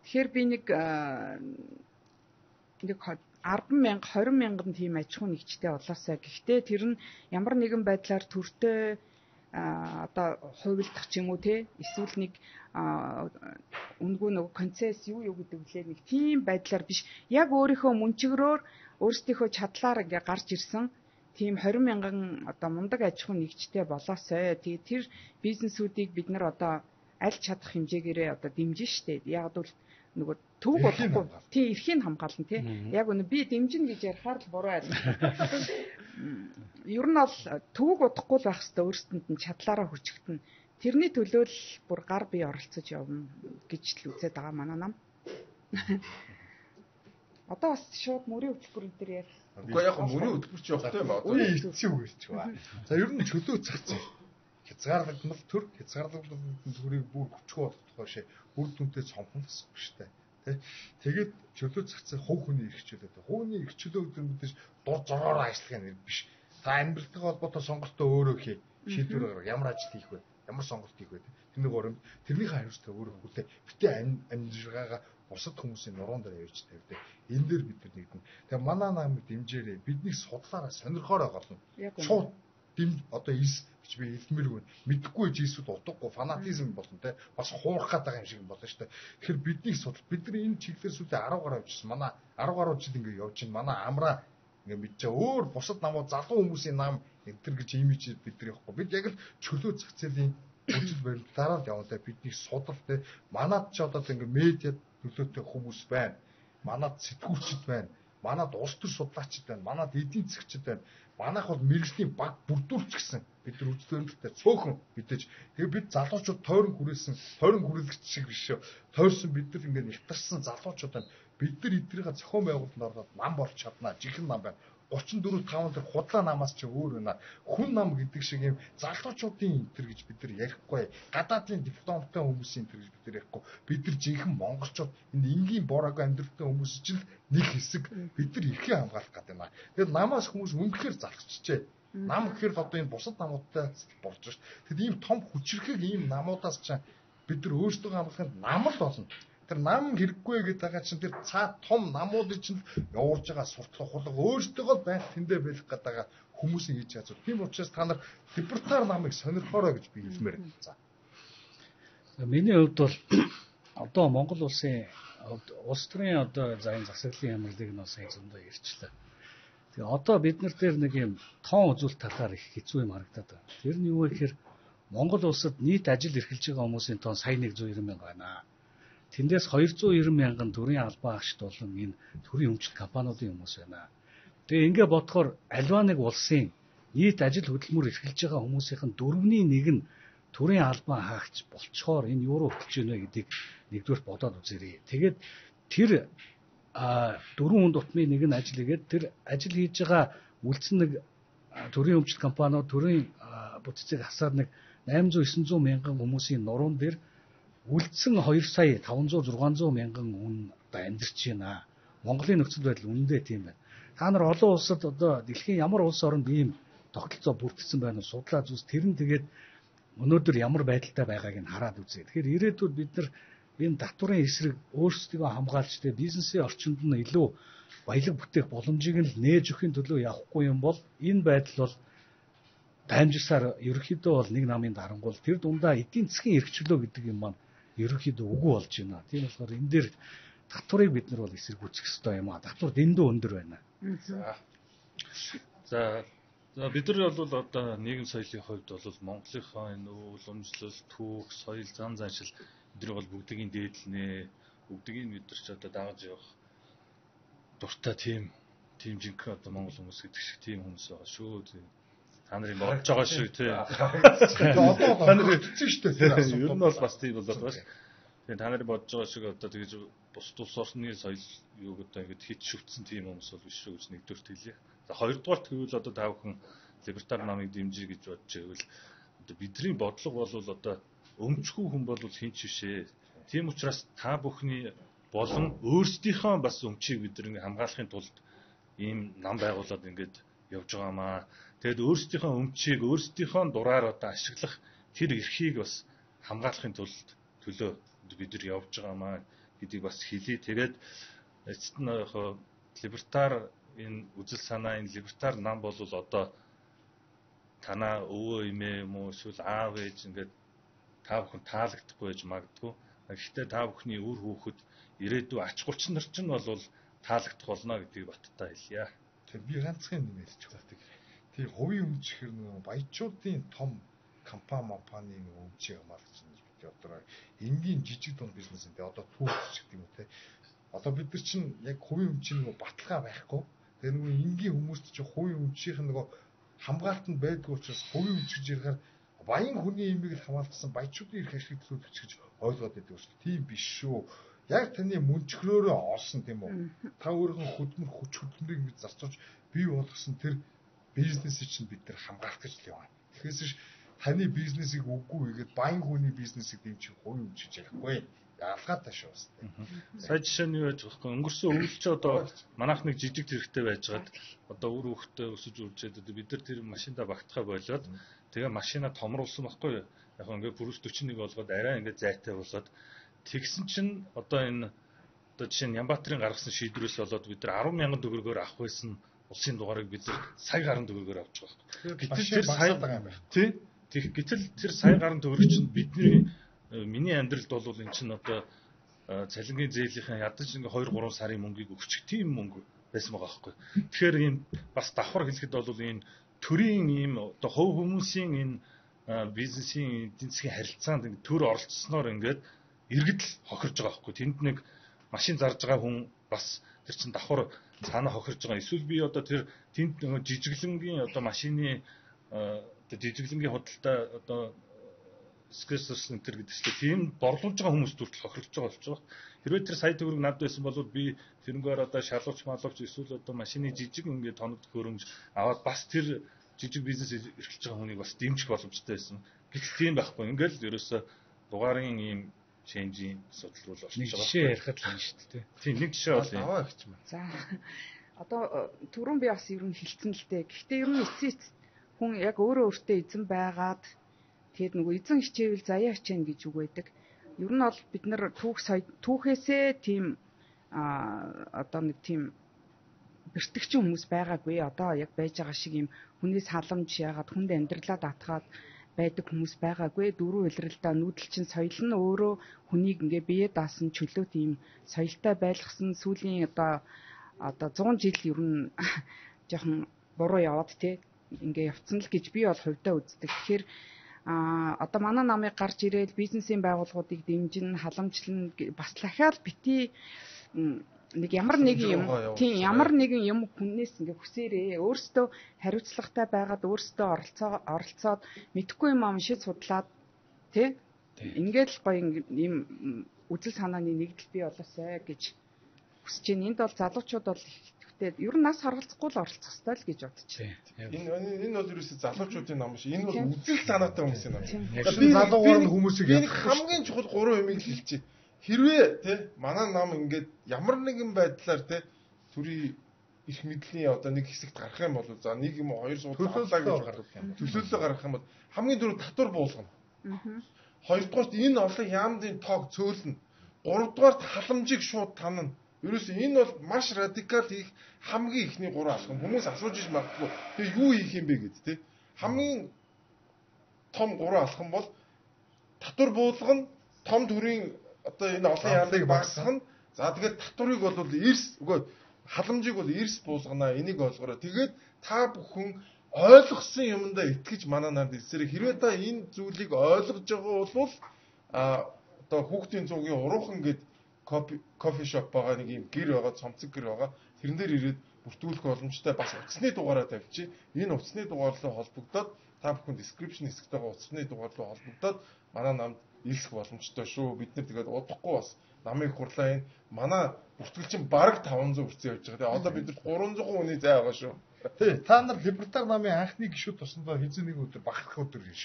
Тэгэхээр би нэг 10 мянга 20 мянган тийм аж ахуй нэгжтэй болоосаа. Гэхдээ тэр нь ямар нэгэн байдлаар төртөө одоо хувилдах ч юм уу те эсвэл нэг үнгүү нэг концесс юу гэдэг вүлээ нэг тийм байдлаар биш яг өөрийнхөө мөнчгөрөөр өөрсдийнхөө чадлаар ингээ гарч ирсэн тийм 20 мянган одоо мундаг аж ахуй нэгжтэй болоосой. Тэгээ тэр бизнесүүдийг бид нар одоо аль чадах хэмжээгээрээ одоо дэмжин штэ. Яг бол нөгөө төвөг болохгүй тий эрхийн хамгаална тий яг үнэ би дэмжин гэж ярихаар л буруу айл. Ер нь бол төвөг удахгүй л байх хэвээр өөрсдөнд нь чадлаараа хүчигдэн. Тэрний төлөө л бүр гар бие оролцож явна гэж л үзээд байгаа манай нам. Одоо бас шууд мөрийн хөтөлбөрн дээр ярих. Үгүй яг мөрийн хөтөлбөр ч явахтай юм аа. Үгүй эцсийн үгэрч ба. За ер нь чөлөө цацсан. Хязгаарлагдмал төр хязгаарлагдмал төрийг бүр хүчгүй болгох шээ. Үр дүнтэй цомхонгос биш тэ. Тэгээд чөлөө цацсан хувь хүний эрх чөлөөтэй. Хувийн эрх чөлөө гэдэг нь мэдээж дур зороор ажиллах юм биш. Та амьдралтай холбоотой сонголтоо өөрөө хий. Шийдвэр ямар ажил хийх вэ? Ямар сонголт хийх вэ? Тэрний горимд тэрнийхээ хариуцлага өөрөө хүлээ. Битээ амжиргаагаа бусад хүмүүсийн нуруунд дээр явж тавьдаг. Энэ дээр бид нар нэгдэн. Тэгээ манай намыг дэмжээрэй. Бидний судлаараа сонирхоорой голно. Шууд одоо эс гэж би хэлмээргүй. Мэдхгүй жийсүүд утгагүй фанатизм болно те. Бас хуурах гэдэг юм шиг болно шүү дээ. Тэгэхээр бидний судал бид нар энэ чиглэлээр сүүлийн 10 гаруй явжсэн. Манай 10 гаруй жил ингээ явж байна. Манай амраа ингээ мэдчихээ. Өөр бусад намууд залуу хүмүүсийн нам энтер гэж имиж бид нар явахгүй. Бид яг л чөлөө зах зээлийн үжил баримтлаараа л явна те. Бидний судал те. Манад ч одоо ингээ медиад нөлөөтэй хүмүүс байна. Манад сэтгүүлчд байна. Манад улс төр судлаачид байна. Манад эдийн засгчид байна. Манайх бол мэрэгжлийн баг бүрдүүлч гэсэн бид нар үжил баримталтай цөөхөн мэдээж. Тэгээ бид залуучууд тойрон хүрээлэгч шиг биш шүү. Тойрсон бид нар ингээ нягтарсан залуучууд байна. Бид нар эднийхээ зохион байгуулалтанд ороод нам болж чаднаа. Жихэн нам байна. 34 5 тэр худлаа намаас ч өөр байна. Хүн нам гэдэг шиг юм залуучуудын энтер гэж бид нар ярихгүй. Гадаадын дипломтой хүмүүсийн энтер гэж бид нар ярихгүй. Бид нар жинхэнэ монголчууд энэ энгийн бороогүй амьдралтай хүмүүс чинь нэг хэсэг бид нар эрхээ хамгаалах гэдэг юм аа. Тэгэхээр намаас хүмүүс үнэхээр залхчихжээ. Нам гэхээр одоо энэ бусад намуудтай болж шүү. Тэгэд ийм том хүчрэхэг ийм намуудаас ч бид нар өөрсдөө хамгаалахад нам л болно. Тэр нам хэрэггүй гэдэг байгаа чинь тэр цаа том намуудын чинь явуулж байгаа суртлах хулга өөрсдөө л байх тэндээ байх гэдэг хүмүүсийн хийж байгаа. Тийм учраас та нар либертар намыг сонирхоорой гэж би хэлмээр байна. За. Миний хувьд бол одоо Монгол улсын улс төрийн одоо зайн засаглалын ямарлыг нь сайн зөндөө ярьчлаа. Тэгээ одоо бид нар дээр нэг юм тоон үзүүлэлт талаар их хэцүү юм харагдаад байна. Тэр нь юу вэ гэхээр Монгол улсад нийт ажил эрхэлж байгаа хүмүүсийн тоон сая 190 мянга байна. Тэндээс 290 мянган төрийн албан агшд болон энэ төрийн өмчит компаниудын хүмүүс байна. Тэгээ ингээ бодохоор альва нэг улсын нийт ажил хөдөлмөр эрхэлж байгаа хүмүүсийн 4/1 нь төрийн албан хаагч болцохоор энэ юу руу хөтлөж байна гэдгийг нэгдүгээр бодоод үзээрэй. Тэгээд тэр 4 хүн дутмын нэг нь ажил хийгээд тэр ажил хийж байгаа үлдсэн нэг төрийн өмчит компаниуд төрийн бүтцийг хасаад нэг 800-900 мянган хүмүүсийн нуруунд дээр үлдсэн 2 сая 500-600 мянган хүн одоо амьдарч байна. Монголын нөхцөл байдал үнэндээ тийм байна. Та нар олон улсад одоо дэлхийн ямар улс оронд ийм тогтолцоо бүрдсэн байна уу судлаад үзс тэр нь тэгээд өнөөдөр ямар байдалтай байгааг нь хараад үзье. Тэгэхээр ирээдүйд бид нар энэ татварын эсрэг өөрсдөө хамгаалж тэ бизнесийн орчинд нь илүү баялаг бүтээх боломжийг нь нээж өгөхийн төлөө явахгүй юм бол энэ байдал бол дамжсаар ерөнхийдөө бол нэг намын дарангуул тэр дундаа эдийн засгийн эрхчлөө гэдэг юм маань ерөнхийдөө үгүй болж байна. Тийм болохоор энэ дээр татварыг бид нар бол эсэргүүцэх ёстой юм аа. Татвар дэндүү өндөр байна. За бид нар бол одоо нийгэм соёлын хувьд бол Монголынхаа энэ уламжлал, түүх, соёл, зан заншил эдгээр бол бүгдийн дээдлэнэ. Бүгдийг бид нар ч одоо дагаж явах дуртай тийм жинхэнэ одоо монгол хүмүүс гэдэг шиг тийм хүмүүс байгаа шүү. Та нарын бодож байгаа шүү тий. Одоо та нар хэлсэн шүү дээ. Ер нь бол бас тийм болоод байгаа шүү. Тэгээ та нарын бодож байгаа шиг одоо тэгж бус тус орны соёл юу гэдэг ингэж хит шүтсэн тийм хүмүүс бол биш шүү гэж нэгдүгээр хэлье. За хоёрдугаар тэгвэл одоо та бүхэн либертар намыг дэмжиж гэж бодож байвал Одоо бидний бодлого бол одоо өмчгүй хүн бол хинч бишээ. Тийм учраас та бүхний болон өөрсдийнхөө бас өмчийг бид нэг хамгаалахын тулд ийм нам байгуулад ингээд явж байгаамаа. Тэгэд өөрсдийнхөө өмчийг өөрсдийнхөө дураар одоо ашиглах тэр эрхийг бас хамгаалахын тулд төлөө бид нар явж байгаамаа гэдгийг бас хэлье. Тэгээд эцэст нь либертар энэ үзэл санаа энэ либертар нам бол одоо танаа өвөө эмээ юм уу эсвэл аав ээж ингээд та бүхэн таалагдахгүй байж магадгүй. Гэхдээ та бүхний үр хүүхэд ирээдүйн ач гулчин нар ч бол таалагдах болно гэдгийг баттай хэлье. Тэг би ганцхан юм хэлж байгаа. Тэг хувийн өмч гэхэр нэг баячуудын том компани өмчийг хамгаалж байна. Би одоо энгийн жижиг дунд бизнесэнд одоо түүхч гэдэг юм те. Одоо бид нар чинь яг хувийн өмчийн нэг баталгаа байхгүй. Тэгээ нэг энгийн хүмүүст чинь хувийн өмчийн нэг хамгаалтанд байдгүй учраас хувийн өмч гэж ярихаар баян хүний имийг л хамгаалсан баячуудын эрх ашиг төлөвлөж гэж ойлгоод байдаг шүү. Тийм биш шүү. Яг таны мөнчгрөөрөө олсон тийм үү? Та өөрийнхөө хөдөлмөр хүч хөдөлмөрийг ингэж зарцуулж бий болгосон тэр бизнесийг чинь бид нар хамгаалах гэж л яваа. Тэгэхээр таны бизнесийг үгүй хийгээд баян хүний бизнесийг дэмжих хувийн өмч гэж ярихгүй. Ялгаатай шүү. Сая жишээ нь юу байж байгаа вэ? Өнгөрсөн өвлч одоо манайх нэг жижиг зэрэгтэй байжгаад одоо үр хөвгтөө өсөж үржээд одоо бид нар тэр машинда багтахаа болоод тэгээ машина томруулсан байхгүй юу? Яг ингээд бүрс 41 болгоод арай ингээд зайтай болоод тэгсэн чинь одоо энэ одоо жишээ нь Ямбаатарын гаргасан шийдвэрээс болоод бид нар 10,000 төгрөгөөр авах байсан улсын дугаарыг бид нар сая гаруй төгрөгөөр авч байгаа. Гэтэл тэр сая гэтэл тэр сая гаруй төгрөг чинь бидний миний амьдралд бол эн чинь одоо цалингийн зээлийнхэн ядаж ингээ 2-3 сарын мөнгийг өгчих тийм мөнгө байсан байгаа байхгүй. Тэгэхээр ийм бас давхар хэлэхэд бол энэ төрийн ийм одоо хувь хүмүүсийн энэ бизнесийн эдийн засгийн харилцаанд ингээ төр оролцсноор ингээд иргэдэл хохирж байгаа байхгүй. Тэнд нэг машин зарж байгаа хүн бас тэр чин давхар цаана хохирж байгаа. Эсвэл би одоо тэр тэнд жижиглэнгийн одоо машины одоо жижиглэнгийн худалдаа одоо скрэсэрс энэ гэдэг чинь тийм борлуулж байгаа хүмүүс төртөл хохирч байгаа болж байгаа. Хэрвээ тэр сая төгрөг над байсан бол би тэрнгээр одоо шалгууч малууч эсвэл одоо машины жижиг ингээд тоног хөрөмж аваад бас тэр жижиг бизнес эрхэлж байгаа хүнийг бас дэмжих боломжтой байсан. Гэтэл тийм байхгүй. Ингээд л ерөөсө дугаарын ийм ченжийн асуудал руу орж байгаа. Жишээ ярихад л юм шүү дээ. Тийм нэг жишээ бол аваа гэж байна. За одоо түрүүн би бас ер нь хэлсэн л дээ. Гэхдээ ер нь эцэст хүн яг өөрөө өөртөө эзэн байгаад тэгээд нөгөө эзэн хичээвэл заяа хичээнэ гэж үг байдаг. Ер нь бол бид нар түүхээсээ тийм одоо нэг тийм бэртгчин хүмүүс байгаагүй. Одоо яг байж байгаа шиг юм хүнээс халамж яагаад хүнд амьдралаа даатгаад байдаг хүмүүс байгаагүй. Дөрвөн улиралдаа нүүдэлчин соёл нь өөрөө хүнийг ингээ бие даасан чөлөө тийм соёлтой байлгасан сүүлийн одоо 100 жил ер нь жоохон буруу яваад тий ингээ явцсан л гэж би бол хувьдаа үздэг. Тэгэхээр одоо манай намыг гарч ирээд бизнесийн байгууллагуудыг дэмжин халамжлан бас дахиад бити нэг ямар нэгэн юм хүннээс ингээ хүсээрээ өөрсдөө хариуцлагатай байгаад өөрсдөө оролцоод мэдхгүй юм амшиж судлаад тий ингээд л гоё юм үзэл санааны нэгдэл бий болоосай гэж хүсэж байна. Энд бол залуучууд бол ер нь нас харгалзахгүй л оролцох ёстой л гэж бодож байна. Энэ бол ерөөсөө залуучуудын ном биш. Энэ бол үзэл санаатай хүмүүсийн ном. Би залуугаар хүмүүсийг хамгийн чухал 3 юмыг хэлчихье. Хэрвээ тий манай ном ингээд ямар нэгэн байдлаар тий төрийн их мэдлийн одоо нэг хэсэгт гарах юм бол за нэг юм хоёр суудлаа гэж гаргах юм. Төлөөлөл гаргах юм бол хамгийн дөрөв татвар буулгана. Хоёрдугаарт энэ олон яамдын тоог цөөлнө. Гуравдугаарт халамжийг шууд танна. Ерөөсөө энэ бол маш радикал их хамгийн ихний 3 алхам. Хүмүүс асууж иж магадгүй. Тэгээ юу хийх юм бэ гэд тий. Хамгийн том 3 алхам бол татвар буулгана, том төрийн одоо энэ олон яамыг багасгах. За тэгээд татварыг бол халамжийг бол эрс буулгана. Энийг ойлгороо. Тэгээд та бүхэн ойлгосон юмдаа итгэж манай нарт эсрэг хэрвээ та энэ зүйлийг ойлгож байгаа бол одоо хүүхдийн цугийн уруухан гэд кофе шоп байгаа нэг юм гэр байгаа, цомцог гэр байгаа. Тэрэн дээр ирээд бүртгүүлэх боломжтой бас утасны дугаараа тавьчих. Энэ утасны дугаарлуу холбогдоод та бүхэн description хэсэгтэйгээ утасны дугаарлуу холбогдоод манай намд илсэх боломжтой шүү. Бид нар тэгээд удахгүй бас намыг хурлаа энэ манай бүртгэлчин бараг 500 хүрсэн явж байгаа. Тэгээ одоо бид нар 300 хүний зай байгаа шүү. Тий, та нар либертар намын анхны гишүүд тосондоо хэзээ нэг өдөр бахарх өдөр гэж.